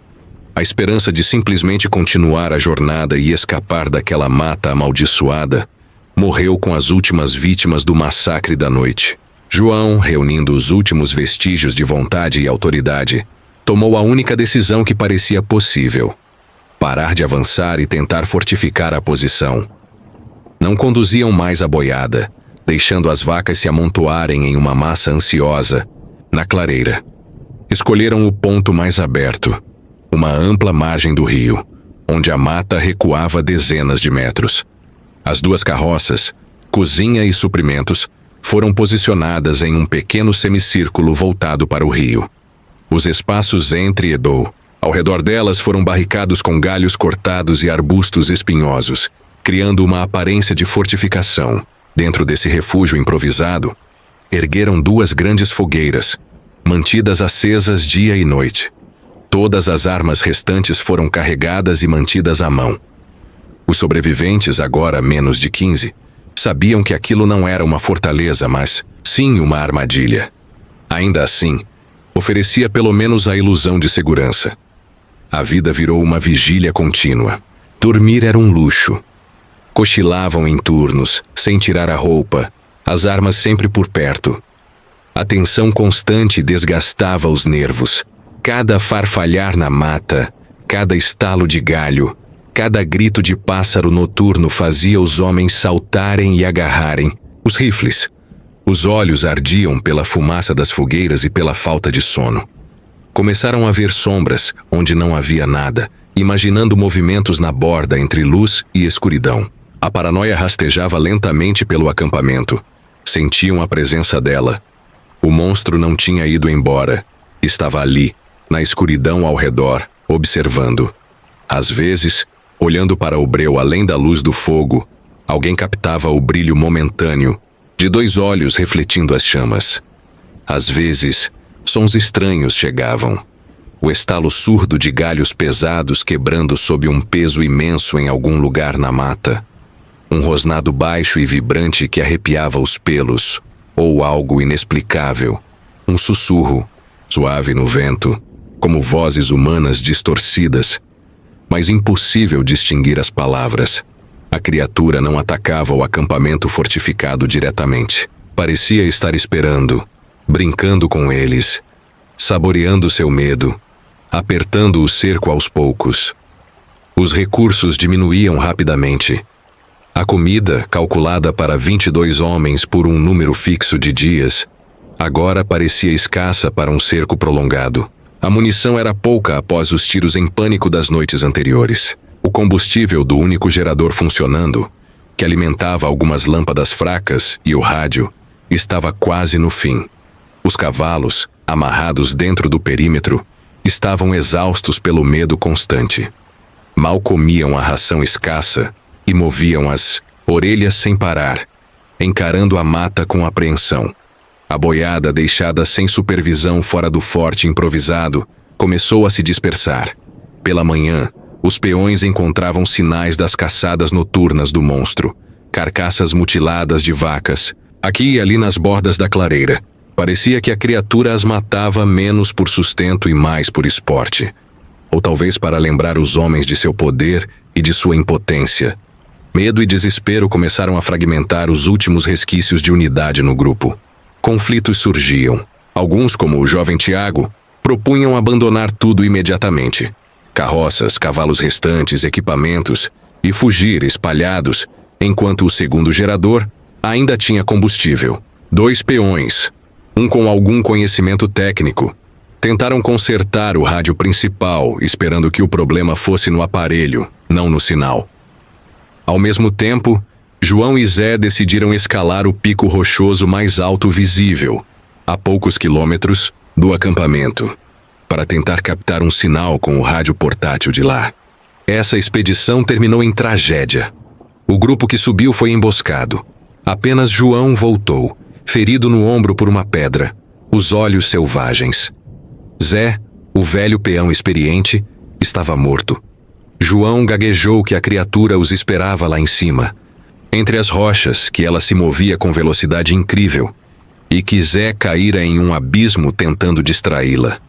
A esperança de simplesmente continuar a jornada e escapar daquela mata amaldiçoada morreu com as últimas vítimas do massacre da noite. João, reunindo os últimos vestígios de vontade e autoridade, tomou a única decisão que parecia possível: parar de avançar e tentar fortificar a posição. Não conduziam mais a boiada, deixando as vacas se amontoarem em uma massa ansiosa, na clareira. Escolheram o ponto mais aberto, uma ampla margem do rio, onde a mata recuava dezenas de metros. As duas carroças, cozinha e suprimentos, foram posicionadas em um pequeno semicírculo voltado para o rio. Os espaços entre e ao redor delas foram barricados com galhos cortados e arbustos espinhosos, criando uma aparência de fortificação. Dentro desse refúgio improvisado, ergueram duas grandes fogueiras, mantidas acesas dia e noite. Todas as armas restantes foram carregadas e mantidas à mão. Os sobreviventes, agora menos de 15, sabiam que aquilo não era uma fortaleza, mas sim uma armadilha. Ainda assim, oferecia pelo menos a ilusão de segurança. A vida virou uma vigília contínua. Dormir era um luxo. Cochilavam em turnos, sem tirar a roupa, as armas sempre por perto. A tensão constante desgastava os nervos. Cada farfalhar na mata, cada estalo de galho, cada grito de pássaro noturno fazia os homens saltarem e agarrarem os rifles. Os olhos ardiam pela fumaça das fogueiras e pela falta de sono. Começaram a ver sombras onde não havia nada, imaginando movimentos na borda entre luz e escuridão. A paranoia rastejava lentamente pelo acampamento. Sentiam a presença dela. O monstro não tinha ido embora. Estava ali, na escuridão ao redor, observando. Às vezes, olhando para o breu além da luz do fogo, alguém captava o brilho momentâneo de dois olhos refletindo as chamas. Às vezes, sons estranhos chegavam. O estalo surdo de galhos pesados quebrando sob um peso imenso em algum lugar na mata. Um rosnado baixo e vibrante que arrepiava os pelos, ou algo inexplicável. Um sussurro, suave no vento, como vozes humanas distorcidas, mas impossível distinguir as palavras. A criatura não atacava o acampamento fortificado diretamente. Parecia estar esperando, brincando com eles, saboreando seu medo, apertando o cerco aos poucos. Os recursos diminuíam rapidamente. A comida, calculada para 22 homens por um número fixo de dias, agora parecia escassa para um cerco prolongado. A munição era pouca após os tiros em pânico das noites anteriores. O combustível do único gerador funcionando, que alimentava algumas lâmpadas fracas, e o rádio, estava quase no fim. Os cavalos, amarrados dentro do perímetro, estavam exaustos pelo medo constante. Mal comiam a ração escassa e moviam as orelhas sem parar, encarando a mata com apreensão. A boiada, deixada sem supervisão fora do forte improvisado, começou a se dispersar. Pela manhã, os peões encontravam sinais das caçadas noturnas do monstro, carcaças mutiladas de vacas, aqui e ali nas bordas da clareira. Parecia que a criatura as matava menos por sustento e mais por esporte. Ou talvez para lembrar os homens de seu poder e de sua impotência. Medo e desespero começaram a fragmentar os últimos resquícios de unidade no grupo. Conflitos surgiam. Alguns, como o jovem Tiago, propunham abandonar tudo imediatamente. Carroças, cavalos restantes, equipamentos, e fugir espalhados, enquanto o segundo gerador ainda tinha combustível. 2 peões, um com algum conhecimento técnico, tentaram consertar o rádio principal, esperando que o problema fosse no aparelho, não no sinal. Ao mesmo tempo, João e Zé decidiram escalar o pico rochoso mais alto visível, a poucos quilômetros do acampamento, para tentar captar um sinal com o rádio portátil de lá. Essa expedição terminou em tragédia. O grupo que subiu foi emboscado. Apenas João voltou, ferido no ombro por uma pedra. os olhos selvagens. Zé, o velho peão experiente, estava morto. João gaguejou que a criatura os esperava lá em cima, entre as rochas, que ela se movia com velocidade incrível, e que Zé caíra em um abismo tentando distraí-la.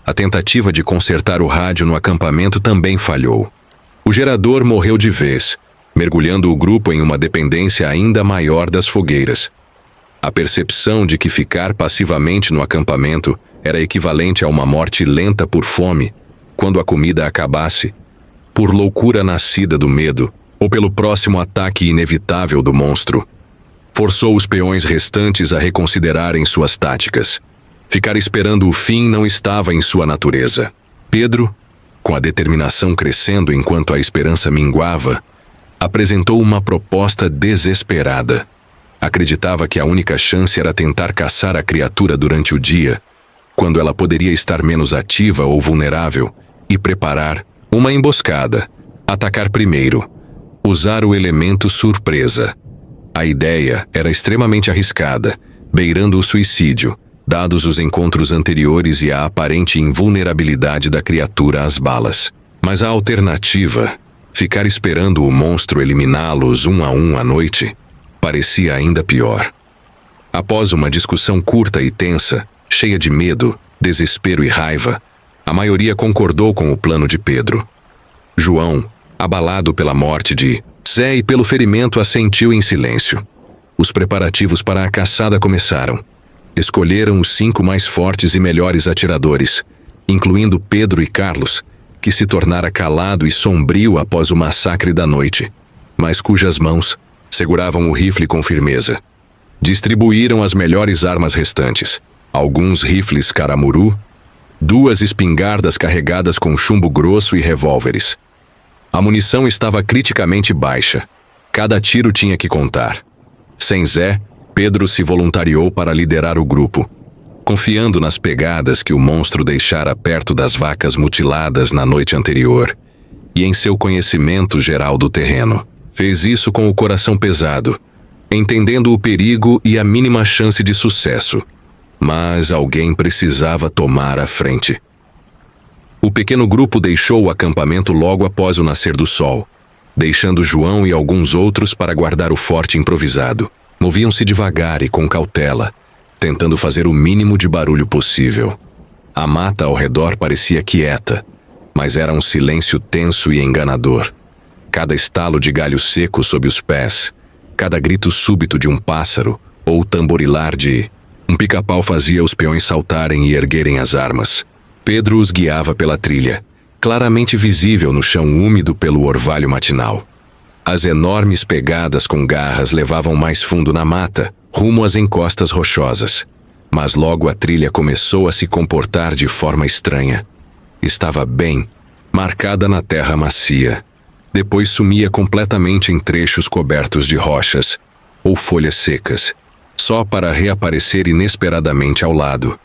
A tentativa de consertar o rádio no acampamento também falhou. O gerador morreu de vez, mergulhando o grupo em uma dependência ainda maior das fogueiras. A percepção de que ficar passivamente no acampamento era equivalente a uma morte lenta por fome, quando a comida acabasse, por loucura nascida do medo, ou pelo próximo ataque inevitável do monstro, forçou os peões restantes a reconsiderarem suas táticas. Ficar esperando o fim não estava em sua natureza. Pedro, com a determinação crescendo enquanto a esperança minguava, apresentou uma proposta desesperada. Acreditava que a única chance era tentar caçar a criatura durante o dia, quando ela poderia estar menos ativa ou vulnerável, e preparar uma emboscada, atacar primeiro, usar o elemento surpresa. A ideia era extremamente arriscada, beirando o suicídio, dados os encontros anteriores e a aparente invulnerabilidade da criatura às balas. Mas a alternativa, ficar esperando o monstro eliminá-los um a um à noite, parecia ainda pior. Após uma discussão curta e tensa, cheia de medo, desespero e raiva, a maioria concordou com o plano de Pedro. João, abalado pela morte de Zé e pelo ferimento, assentiu em silêncio. Os preparativos para a caçada começaram. Escolheram os 5 mais fortes e melhores atiradores, incluindo Pedro e Carlos, que se tornara calado e sombrio após o massacre da noite, mas cujas mãos seguravam o rifle com firmeza. Distribuíram as melhores armas restantes, alguns rifles caramuru, 2 espingardas carregadas com chumbo grosso e revólveres. A munição estava criticamente baixa. Cada tiro tinha que contar. Sem Zé, Pedro se voluntariou para liderar o grupo, confiando nas pegadas que o monstro deixara perto das vacas mutiladas na noite anterior e em seu conhecimento geral do terreno. Fez isso com o coração pesado, entendendo o perigo e a mínima chance de sucesso. Mas alguém precisava tomar a frente. O pequeno grupo deixou o acampamento logo após o nascer do sol, deixando João e alguns outros para guardar o forte improvisado. Moviam-se devagar e com cautela, tentando fazer o mínimo de barulho possível. A mata ao redor parecia quieta, mas era um silêncio tenso e enganador. Cada estalo de galho seco sob os pés, cada grito súbito de um pássaro ou tamborilar de um pica-pau fazia os peões saltarem e erguerem as armas. Pedro os guiava pela trilha, claramente visível no chão úmido pelo orvalho matinal. As enormes pegadas com garras levavam mais fundo na mata, rumo às encostas rochosas. Mas logo a trilha começou a se comportar de forma estranha. Estava bem, marcada na terra macia. Depois sumia completamente em trechos cobertos de rochas ou folhas secas, só para reaparecer inesperadamente ao lado,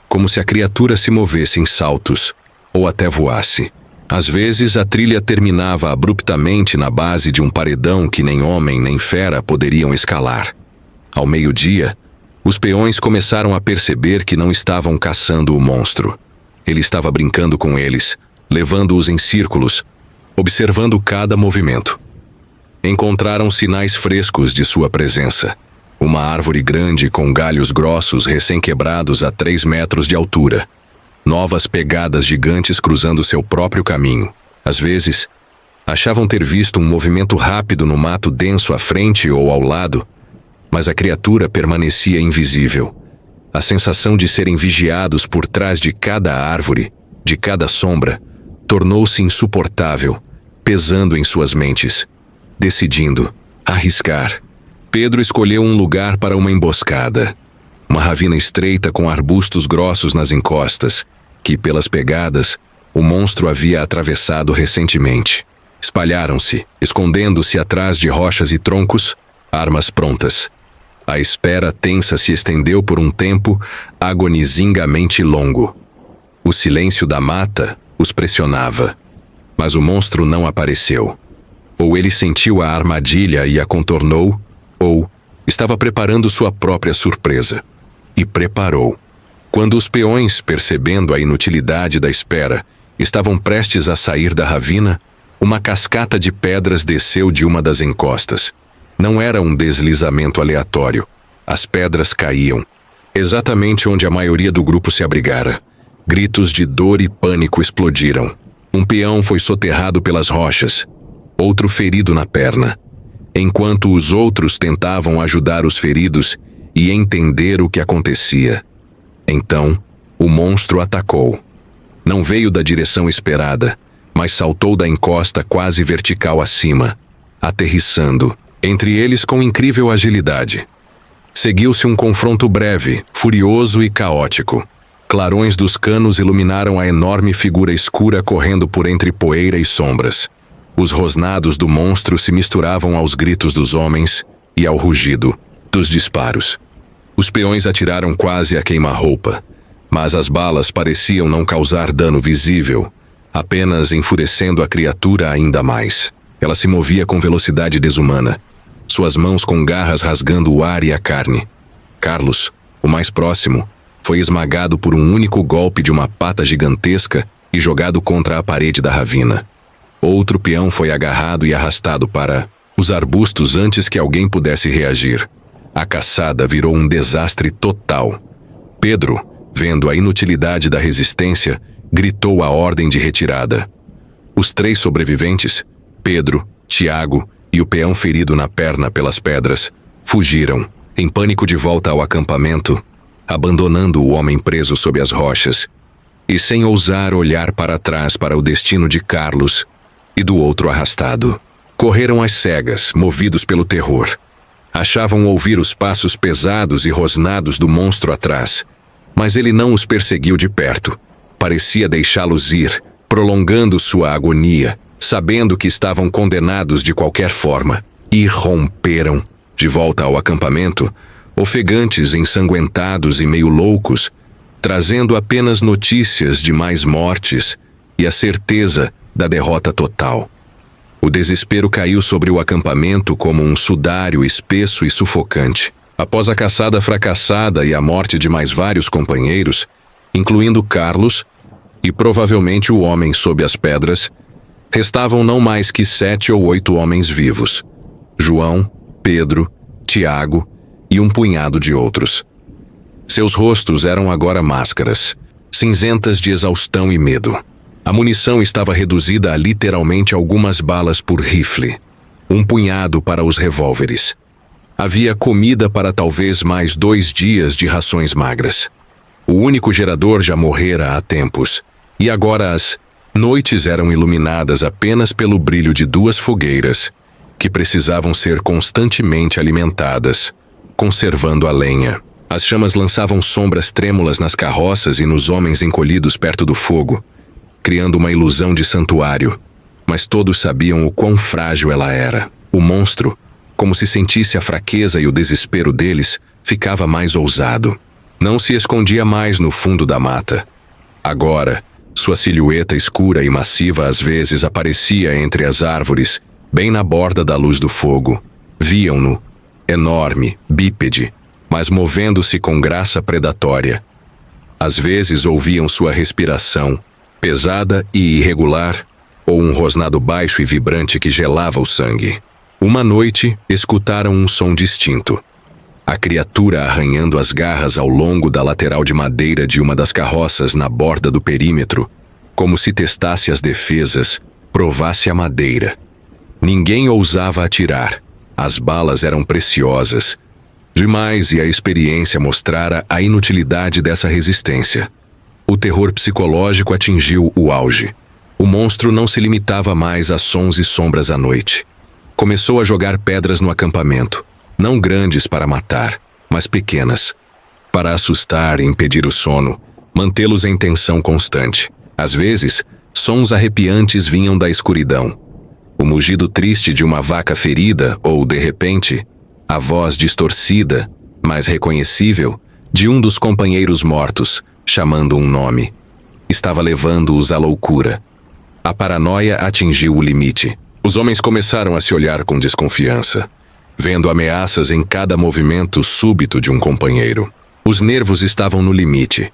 como se a criatura se movesse em saltos ou até voasse. Às vezes a trilha terminava abruptamente na base de um paredão que nem homem nem fera poderiam escalar. Ao meio-dia, os peões começaram a perceber que não estavam caçando o monstro. Ele estava brincando com eles, levando-os em círculos, observando cada movimento. Encontraram sinais frescos de sua presença. Uma árvore grande com galhos grossos recém-quebrados a 3 metros de altura. Novas pegadas gigantes cruzando seu próprio caminho. Às vezes, achavam ter visto um movimento rápido no mato denso à frente ou ao lado, mas a criatura permanecia invisível. A sensação de serem vigiados por trás de cada árvore, de cada sombra, tornou-se insuportável, pesando em suas mentes. Decidindo arriscar, Pedro escolheu um lugar para uma emboscada. Uma ravina estreita com arbustos grossos nas encostas, que, pelas pegadas, o monstro havia atravessado recentemente. Espalharam-se, escondendo-se atrás de rochas e troncos, armas prontas. A espera tensa se estendeu por um tempo agonizingamente longo. O silêncio da mata os pressionava, mas o monstro não apareceu. Ou ele sentiu a armadilha e a contornou, ou estava preparando sua própria surpresa. E preparou. Quando os peões, percebendo a inutilidade da espera, estavam prestes a sair da ravina, uma cascata de pedras desceu de uma das encostas. Não era um deslizamento aleatório. As pedras caíam, exatamente onde a maioria do grupo se abrigara. Gritos de dor e pânico explodiram. Um peão foi soterrado pelas rochas, outro ferido na perna, enquanto os outros tentavam ajudar os feridos e entender o que acontecia. Então, o monstro atacou. Não veio da direção esperada, mas saltou da encosta quase vertical acima, aterrissando entre eles com incrível agilidade. Seguiu-se um confronto breve, furioso e caótico. Clarões dos canos iluminaram a enorme figura escura correndo por entre poeira e sombras. Os rosnados do monstro se misturavam aos gritos dos homens e ao rugido dos disparos. Os peões atiraram quase a queima-roupa, mas as balas pareciam não causar dano visível, apenas enfurecendo a criatura ainda mais. Ela se movia com velocidade desumana, suas mãos com garras rasgando o ar e a carne. Carlos, o mais próximo, foi esmagado por um único golpe de uma pata gigantesca e jogado contra a parede da ravina. Outro peão foi agarrado e arrastado para os arbustos antes que alguém pudesse reagir. A caçada virou um desastre total. Pedro, vendo a inutilidade da resistência, gritou a ordem de retirada. Os 3 sobreviventes, Pedro, Tiago e o peão ferido na perna pelas pedras, fugiram, em pânico de volta ao acampamento, abandonando o homem preso sob as rochas, e sem ousar olhar para trás para o destino de Carlos e do outro arrastado. Correram às cegas, movidos pelo terror. Achavam ouvir os passos pesados e rosnados do monstro atrás, mas ele não os perseguiu de perto. Parecia deixá-los ir, prolongando sua agonia, sabendo que estavam condenados de qualquer forma, e romperam, de volta ao acampamento, ofegantes, ensanguentados e meio loucos, trazendo apenas notícias de mais mortes e a certeza da derrota total. O desespero caiu sobre o acampamento como um sudário espesso e sufocante. Após a caçada fracassada e a morte de mais vários companheiros, incluindo Carlos e provavelmente o homem sob as pedras, restavam não mais que 7 ou 8 homens vivos: João, Pedro, Tiago e um punhado de outros. Seus rostos eram agora máscaras, cinzentas de exaustão e medo. A munição estava reduzida a literalmente algumas balas por rifle, um punhado para os revólveres. Havia comida para talvez mais 2 dias de rações magras. O único gerador já morrera há tempos, e agora as noites eram iluminadas apenas pelo brilho de 2 fogueiras, que precisavam ser constantemente alimentadas, conservando a lenha. As chamas lançavam sombras trêmulas nas carroças e nos homens encolhidos perto do fogo, criando uma ilusão de santuário, mas todos sabiam o quão frágil ela era. O monstro, como se sentisse a fraqueza e o desespero deles, ficava mais ousado. Não se escondia mais no fundo da mata. Agora, sua silhueta escura e massiva às vezes aparecia entre as árvores, bem na borda da luz do fogo. Viam-no, enorme, bípede, mas movendo-se com graça predatória. Às vezes ouviam sua respiração, pesada e irregular, ou um rosnado baixo e vibrante que gelava o sangue. Uma noite, escutaram um som distinto. A criatura arranhando as garras ao longo da lateral de madeira de uma das carroças na borda do perímetro, como se testasse as defesas, provasse a madeira. Ninguém ousava atirar. As balas eram preciosas demais e a experiência mostrara a inutilidade dessa resistência. O terror psicológico atingiu o auge. O monstro não se limitava mais a sons e sombras à noite. Começou a jogar pedras no acampamento, não grandes para matar, mas pequenas, para assustar e impedir o sono, mantê-los em tensão constante. Às vezes, sons arrepiantes vinham da escuridão. O mugido triste de uma vaca ferida ou, de repente, a voz distorcida, mas reconhecível, de um dos companheiros mortos, chamando um nome. Estava levando-os à loucura. A paranoia atingiu o limite. Os homens começaram a se olhar com desconfiança, vendo ameaças em cada movimento súbito de um companheiro. Os nervos estavam no limite,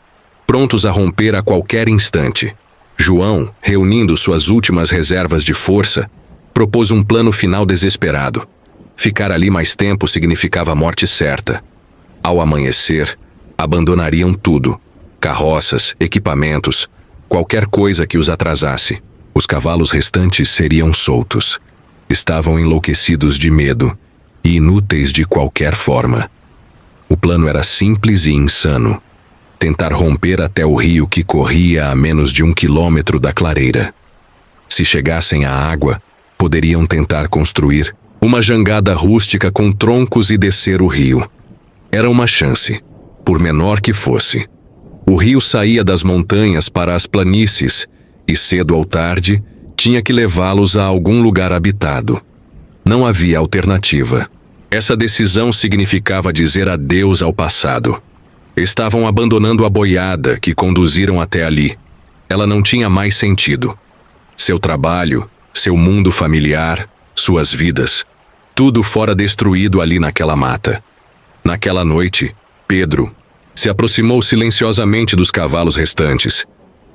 prontos a romper a qualquer instante. João, reunindo suas últimas reservas de força, propôs um plano final desesperado. Ficar ali mais tempo significava morte certa. Ao amanhecer, abandonariam tudo: carroças, equipamentos, qualquer coisa que os atrasasse. Os cavalos restantes seriam soltos. Estavam enlouquecidos de medo e inúteis de qualquer forma. O plano era simples e insano: tentar romper até o rio que corria a menos de 1 quilômetro da clareira. Se chegassem à água, poderiam tentar construir uma jangada rústica com troncos e descer o rio. Era uma chance, por menor que fosse. O rio saía das montanhas para as planícies e, cedo ou tarde, tinha que levá-los a algum lugar habitado. Não havia alternativa. Essa decisão significava dizer adeus ao passado. Estavam abandonando a boiada que conduziram até ali. Ela não tinha mais sentido. Seu trabalho, seu mundo familiar, suas vidas, tudo fora destruído ali naquela mata. Naquela noite, Pedro se aproximou silenciosamente dos cavalos restantes,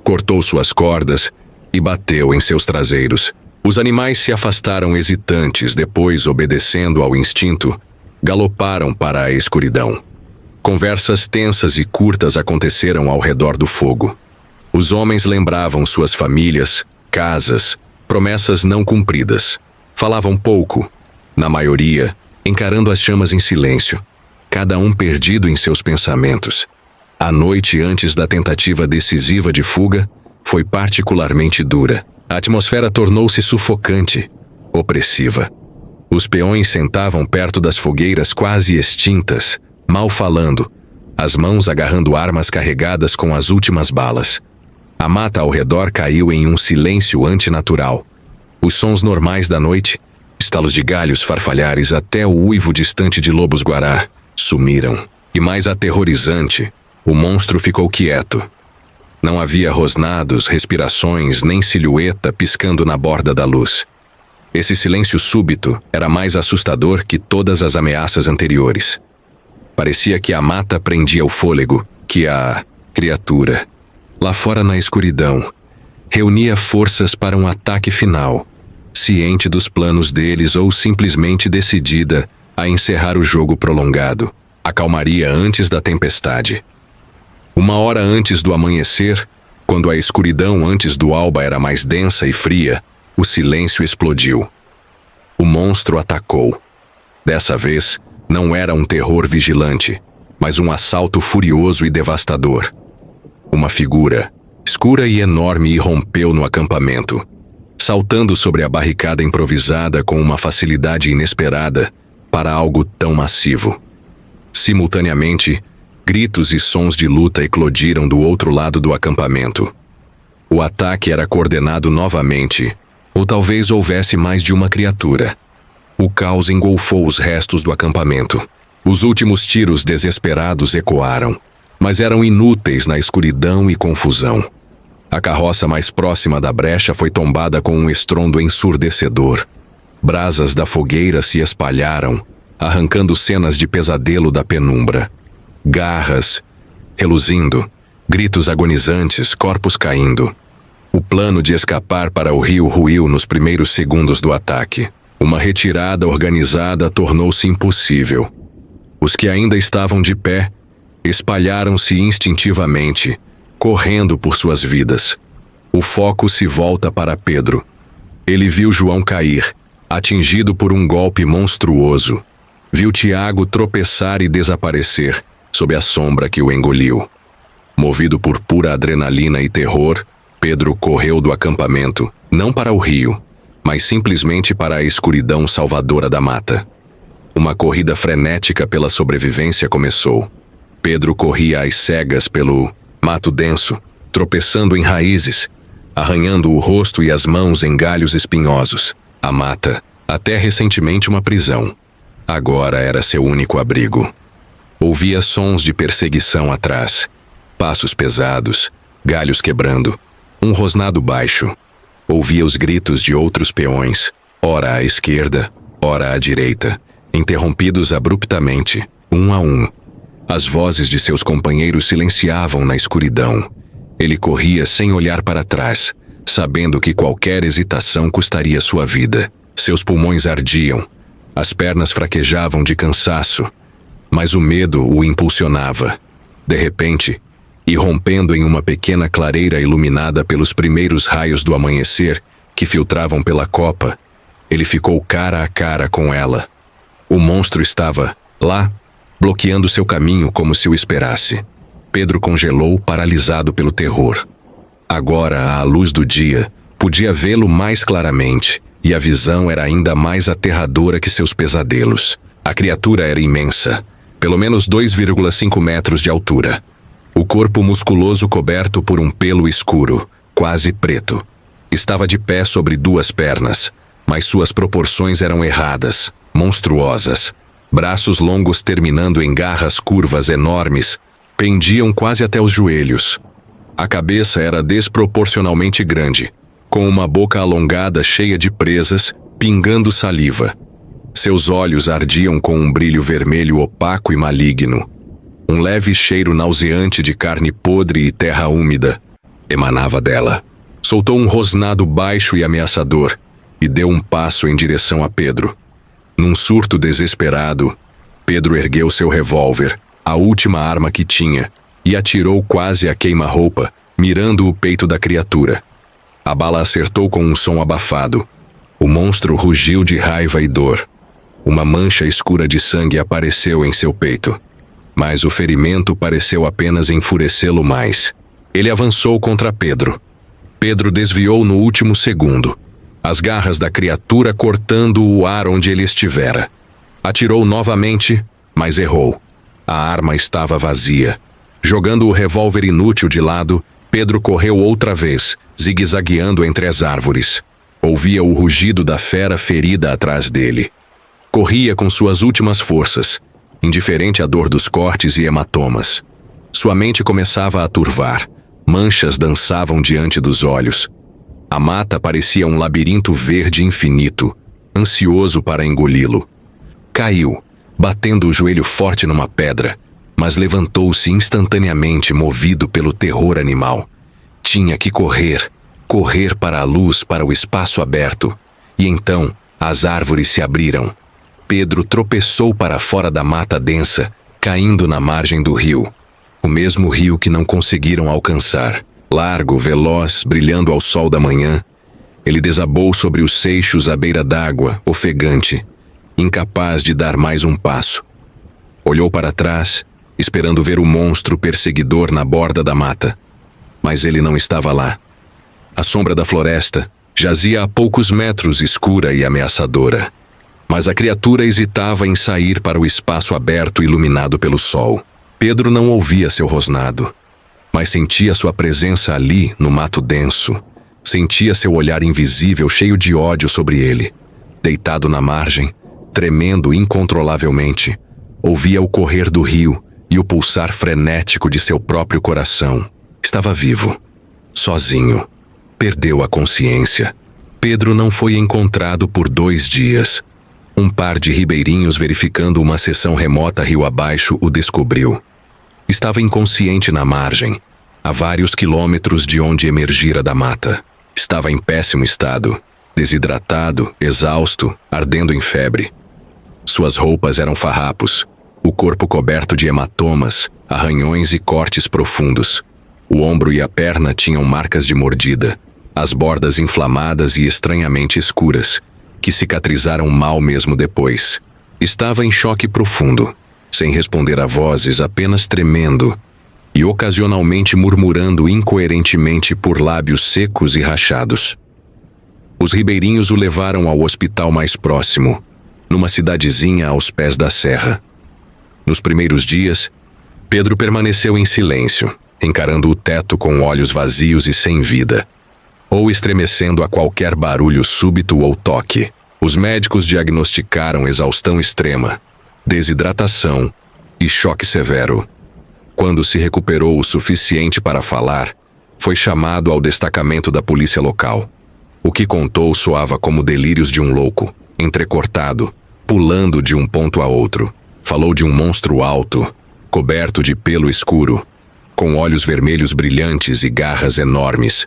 cortou suas cordas e bateu em seus traseiros. Os animais se afastaram hesitantes, depois, obedecendo ao instinto, galoparam para a escuridão. Conversas tensas e curtas aconteceram ao redor do fogo. Os homens lembravam suas famílias, casas, promessas não cumpridas. Falavam pouco, na maioria, encarando as chamas em silêncio, cada um perdido em seus pensamentos. A noite antes da tentativa decisiva de fuga foi particularmente dura. A atmosfera tornou-se sufocante, opressiva. Os peões sentavam perto das fogueiras quase extintas, mal falando, as mãos agarrando armas carregadas com as últimas balas. A mata ao redor caiu em um silêncio antinatural. Os sons normais da noite, estalos de galhos farfalhares até o uivo distante de lobos-guará, sumiram. E mais aterrorizante, o monstro ficou quieto. Não havia rosnados, respirações, nem silhueta piscando na borda da luz. Esse silêncio súbito era mais assustador que todas as ameaças anteriores. Parecia que a mata prendia o fôlego, que a criatura, lá fora na escuridão, reunia forças para um ataque final, ciente dos planos deles ou simplesmente decidida a encerrar o jogo prolongado. Acalmaria antes da tempestade. 1 hora antes do amanhecer, quando a escuridão antes do alba era mais densa e fria, o silêncio explodiu. O monstro atacou. Dessa vez, não era um terror vigilante, mas um assalto furioso e devastador. Uma figura, escura e enorme, irrompeu no acampamento, saltando sobre a barricada improvisada com uma facilidade inesperada para algo tão massivo. Simultaneamente, gritos e sons de luta eclodiram do outro lado do acampamento. O ataque era coordenado novamente, ou talvez houvesse mais de uma criatura. O caos engolfou os restos do acampamento. Os últimos tiros desesperados ecoaram, mas eram inúteis na escuridão e confusão. A carroça mais próxima da brecha foi tombada com um estrondo ensurdecedor. Brasas da fogueira se espalharam, arrancando cenas de pesadelo da penumbra. Garras, reluzindo, gritos agonizantes, corpos caindo. O plano de escapar para o rio ruiu nos primeiros segundos do ataque. Uma retirada organizada tornou-se impossível. Os que ainda estavam de pé espalharam-se instintivamente, correndo por suas vidas. O foco se volta para Pedro. Ele viu João cair, atingido por um golpe monstruoso. Viu Tiago tropeçar e desaparecer sob a sombra que o engoliu. Movido por pura adrenalina e terror, Pedro correu do acampamento, não para o rio, mas simplesmente para a escuridão salvadora da mata. Uma corrida frenética pela sobrevivência começou. Pedro corria às cegas pelo mato denso, tropeçando em raízes, arranhando o rosto e as mãos em galhos espinhosos. A mata, até recentemente uma prisão, agora era seu único abrigo. Ouvia sons de perseguição atrás, passos pesados, galhos quebrando, um rosnado baixo. Ouvia os gritos de outros peões, ora à esquerda, ora à direita, interrompidos abruptamente, um a um. As vozes de seus companheiros silenciavam na escuridão. Ele corria sem olhar para trás, sabendo que qualquer hesitação custaria sua vida. Seus pulmões ardiam, as pernas fraquejavam de cansaço, mas o medo o impulsionava. De repente, irrompendo em uma pequena clareira iluminada pelos primeiros raios do amanhecer que filtravam pela copa, ele ficou cara a cara com ela. O monstro estava lá, bloqueando seu caminho como se o esperasse. Pedro congelou, paralisado pelo terror. Agora, à luz do dia, podia vê-lo mais claramente, e a visão era ainda mais aterradora que seus pesadelos. A criatura era imensa, pelo menos 2,5 metros de altura. O corpo musculoso coberto por um pelo escuro, quase preto. Estava de pé sobre duas pernas, mas suas proporções eram erradas, monstruosas. Braços longos terminando em garras curvas enormes, pendiam quase até os joelhos. A cabeça era desproporcionalmente grande, com uma boca alongada cheia de presas, pingando saliva. Seus olhos ardiam com um brilho vermelho opaco e maligno. Um leve cheiro nauseante de carne podre e terra úmida emanava dela. Soltou um rosnado baixo e ameaçador e deu um passo em direção a Pedro. Num surto desesperado, Pedro ergueu seu revólver, a última arma que tinha, e atirou quase a queima-roupa, mirando o peito da criatura. A bala acertou com um som abafado. O monstro rugiu de raiva e dor. Uma mancha escura de sangue apareceu em seu peito. Mas o ferimento pareceu apenas enfurecê-lo mais. Ele avançou contra Pedro. Pedro desviou no último segundo, as garras da criatura cortando o ar onde ele estivera. Atirou novamente, mas errou. A arma estava vazia. Jogando o revólver inútil de lado, Pedro correu outra vez, zigue-zagueando entre as árvores. Ouvia o rugido da fera ferida atrás dele. Corria com suas últimas forças, indiferente à dor dos cortes e hematomas. Sua mente começava a turvar. Manchas dançavam diante dos olhos. A mata parecia um labirinto verde infinito, ansioso para engoli-lo. Caiu, batendo o joelho forte numa pedra, mas levantou-se instantaneamente, movido pelo terror animal. Tinha que correr, correr para a luz, para o espaço aberto. E então, as árvores se abriram. Pedro tropeçou para fora da mata densa, caindo na margem do rio. O mesmo rio que não conseguiram alcançar. Largo, veloz, brilhando ao sol da manhã, ele desabou sobre os seixos à beira d'água, ofegante, incapaz de dar mais um passo. Olhou para trás, esperando ver o monstro perseguidor na borda da mata. Mas ele não estava lá. A sombra da floresta jazia a poucos metros, escura e ameaçadora. Mas a criatura hesitava em sair para o espaço aberto iluminado pelo sol. Pedro não ouvia seu rosnado, mas sentia sua presença ali, no mato denso. Sentia seu olhar invisível, cheio de ódio sobre ele. Deitado na margem, tremendo incontrolavelmente, ouvia o correr do rio e o pulsar frenético de seu próprio coração. Estava vivo, sozinho. Perdeu a consciência. Pedro não foi encontrado por 2 dias. Um par de ribeirinhos verificando uma seção remota rio abaixo o descobriu. Estava inconsciente na margem, a vários quilômetros de onde emergira da mata. Estava em péssimo estado, desidratado, exausto, ardendo em febre. Suas roupas eram farrapos, o corpo coberto de hematomas, arranhões e cortes profundos. O ombro e a perna tinham marcas de mordida, as bordas inflamadas e estranhamente escuras, que cicatrizaram mal mesmo depois. Estava em choque profundo, sem responder a vozes, apenas tremendo e ocasionalmente murmurando incoerentemente por lábios secos e rachados. Os ribeirinhos o levaram ao hospital mais próximo, numa cidadezinha aos pés da serra. Nos primeiros dias, Pedro permaneceu em silêncio, encarando o teto com olhos vazios e sem vida, ou estremecendo a qualquer barulho súbito ou toque. Os médicos diagnosticaram exaustão extrema, desidratação e choque severo. Quando se recuperou o suficiente para falar, foi chamado ao destacamento da polícia local. O que contou soava como delírios de um louco, entrecortado, pulando de um ponto a outro. Falou de um monstro alto, coberto de pelo escuro, com olhos vermelhos brilhantes e garras enormes.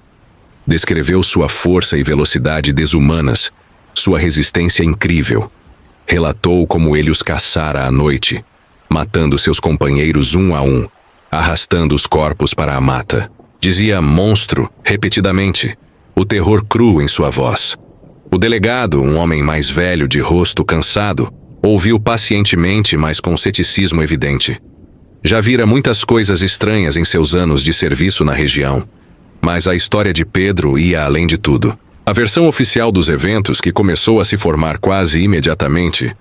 Descreveu sua força e velocidade desumanas, sua resistência incrível. Relatou como ele os caçara à noite, matando seus companheiros um a um, arrastando os corpos para a mata. Dizia monstro repetidamente, o terror cru em sua voz. O delegado, um homem mais velho de rosto cansado, ouviu pacientemente, mas com ceticismo evidente. Já vira muitas coisas estranhas em seus anos de serviço na região, mas a história de Pedro ia além de tudo. A versão oficial dos eventos, que começou a se formar quase imediatamente,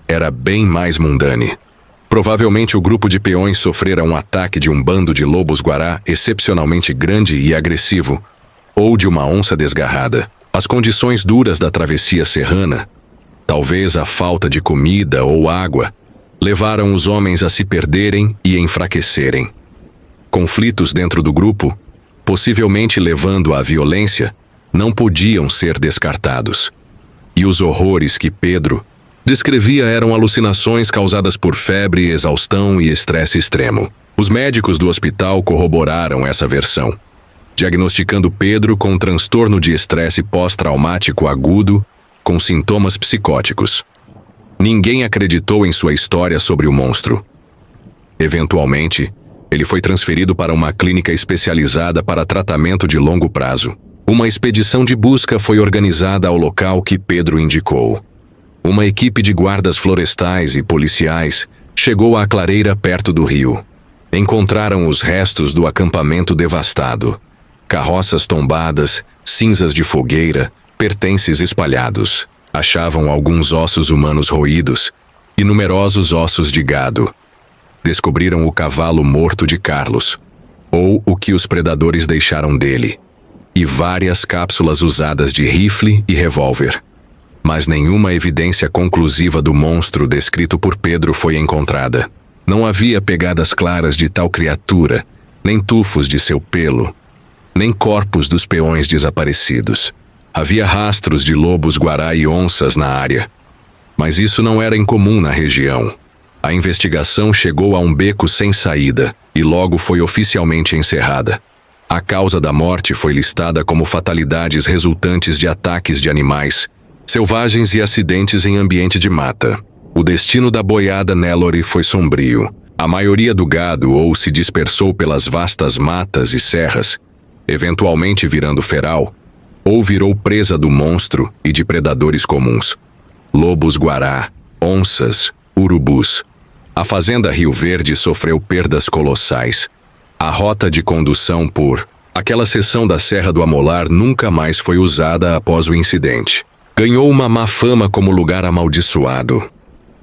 era bem mais mundane. Provavelmente o grupo de peões sofrera um ataque de um bando de lobos-guará excepcionalmente grande e agressivo, ou de uma onça desgarrada. As condições duras da travessia serrana, talvez a falta de comida ou água, levaram os homens a se perderem e enfraquecerem. Conflitos dentro do grupo, possivelmente levando à violência, não podiam ser descartados. E os horrores que Pedro descrevia eram alucinações causadas por febre, exaustão e estresse extremo. Os médicos do hospital corroboraram essa versão, diagnosticando Pedro com transtorno de estresse pós-traumático agudo, com sintomas psicóticos. Ninguém acreditou em sua história sobre o monstro. Eventualmente, ele foi transferido para uma clínica especializada para tratamento de longo prazo. Uma expedição de busca foi organizada ao local que Pedro indicou. Uma equipe de guardas florestais e policiais chegou à clareira perto do rio. Encontraram os restos do acampamento devastado. Carroças tombadas, cinzas de fogueira, pertences espalhados. Achavam alguns ossos humanos roídos e numerosos ossos de gado. Descobriram o cavalo morto de Carlos, ou o que os predadores deixaram dele, e várias cápsulas usadas de rifle e revólver. Mas nenhuma evidência conclusiva do monstro descrito por Pedro foi encontrada. Não havia pegadas claras de tal criatura, nem tufos de seu pelo, nem corpos dos peões desaparecidos. Havia rastros de lobos-guará e onças na área, mas isso não era incomum na região. A investigação chegou a um beco sem saída e logo foi oficialmente encerrada. A causa da morte foi listada como fatalidades resultantes de ataques de animais selvagens e acidentes em ambiente de mata. O destino da boiada Nellory foi sombrio. A maioria do gado ou se dispersou pelas vastas matas e serras, eventualmente virando feral, ou virou presa do monstro e de predadores comuns. Lobos-guará, onças, urubus. A fazenda Rio Verde sofreu perdas colossais. A rota de condução por aquela seção da Serra do Amolar nunca mais foi usada após o incidente. Ganhou uma má fama como lugar amaldiçoado.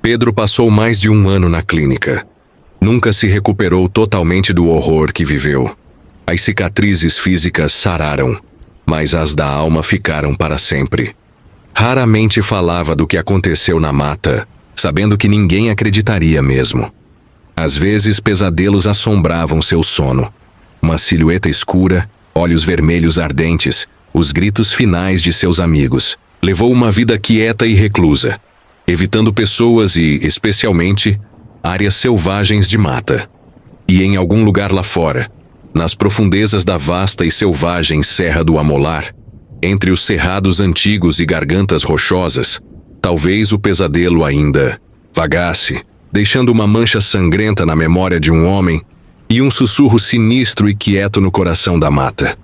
Pedro passou mais de um ano na clínica. Nunca se recuperou totalmente do horror que viveu. As cicatrizes físicas sararam, mas as da alma ficaram para sempre. Raramente falava do que aconteceu na mata, sabendo que ninguém acreditaria mesmo. Às vezes, pesadelos assombravam seu sono. Uma silhueta escura, olhos vermelhos ardentes, os gritos finais de seus amigos. Levou uma vida quieta e reclusa, evitando pessoas e, especialmente, áreas selvagens de mata. E em algum lugar lá fora, nas profundezas da vasta e selvagem Serra do Amolar, entre os cerrados antigos e gargantas rochosas, talvez o pesadelo ainda vagasse, deixando uma mancha sangrenta na memória de um homem e um sussurro sinistro e quieto no coração da mata.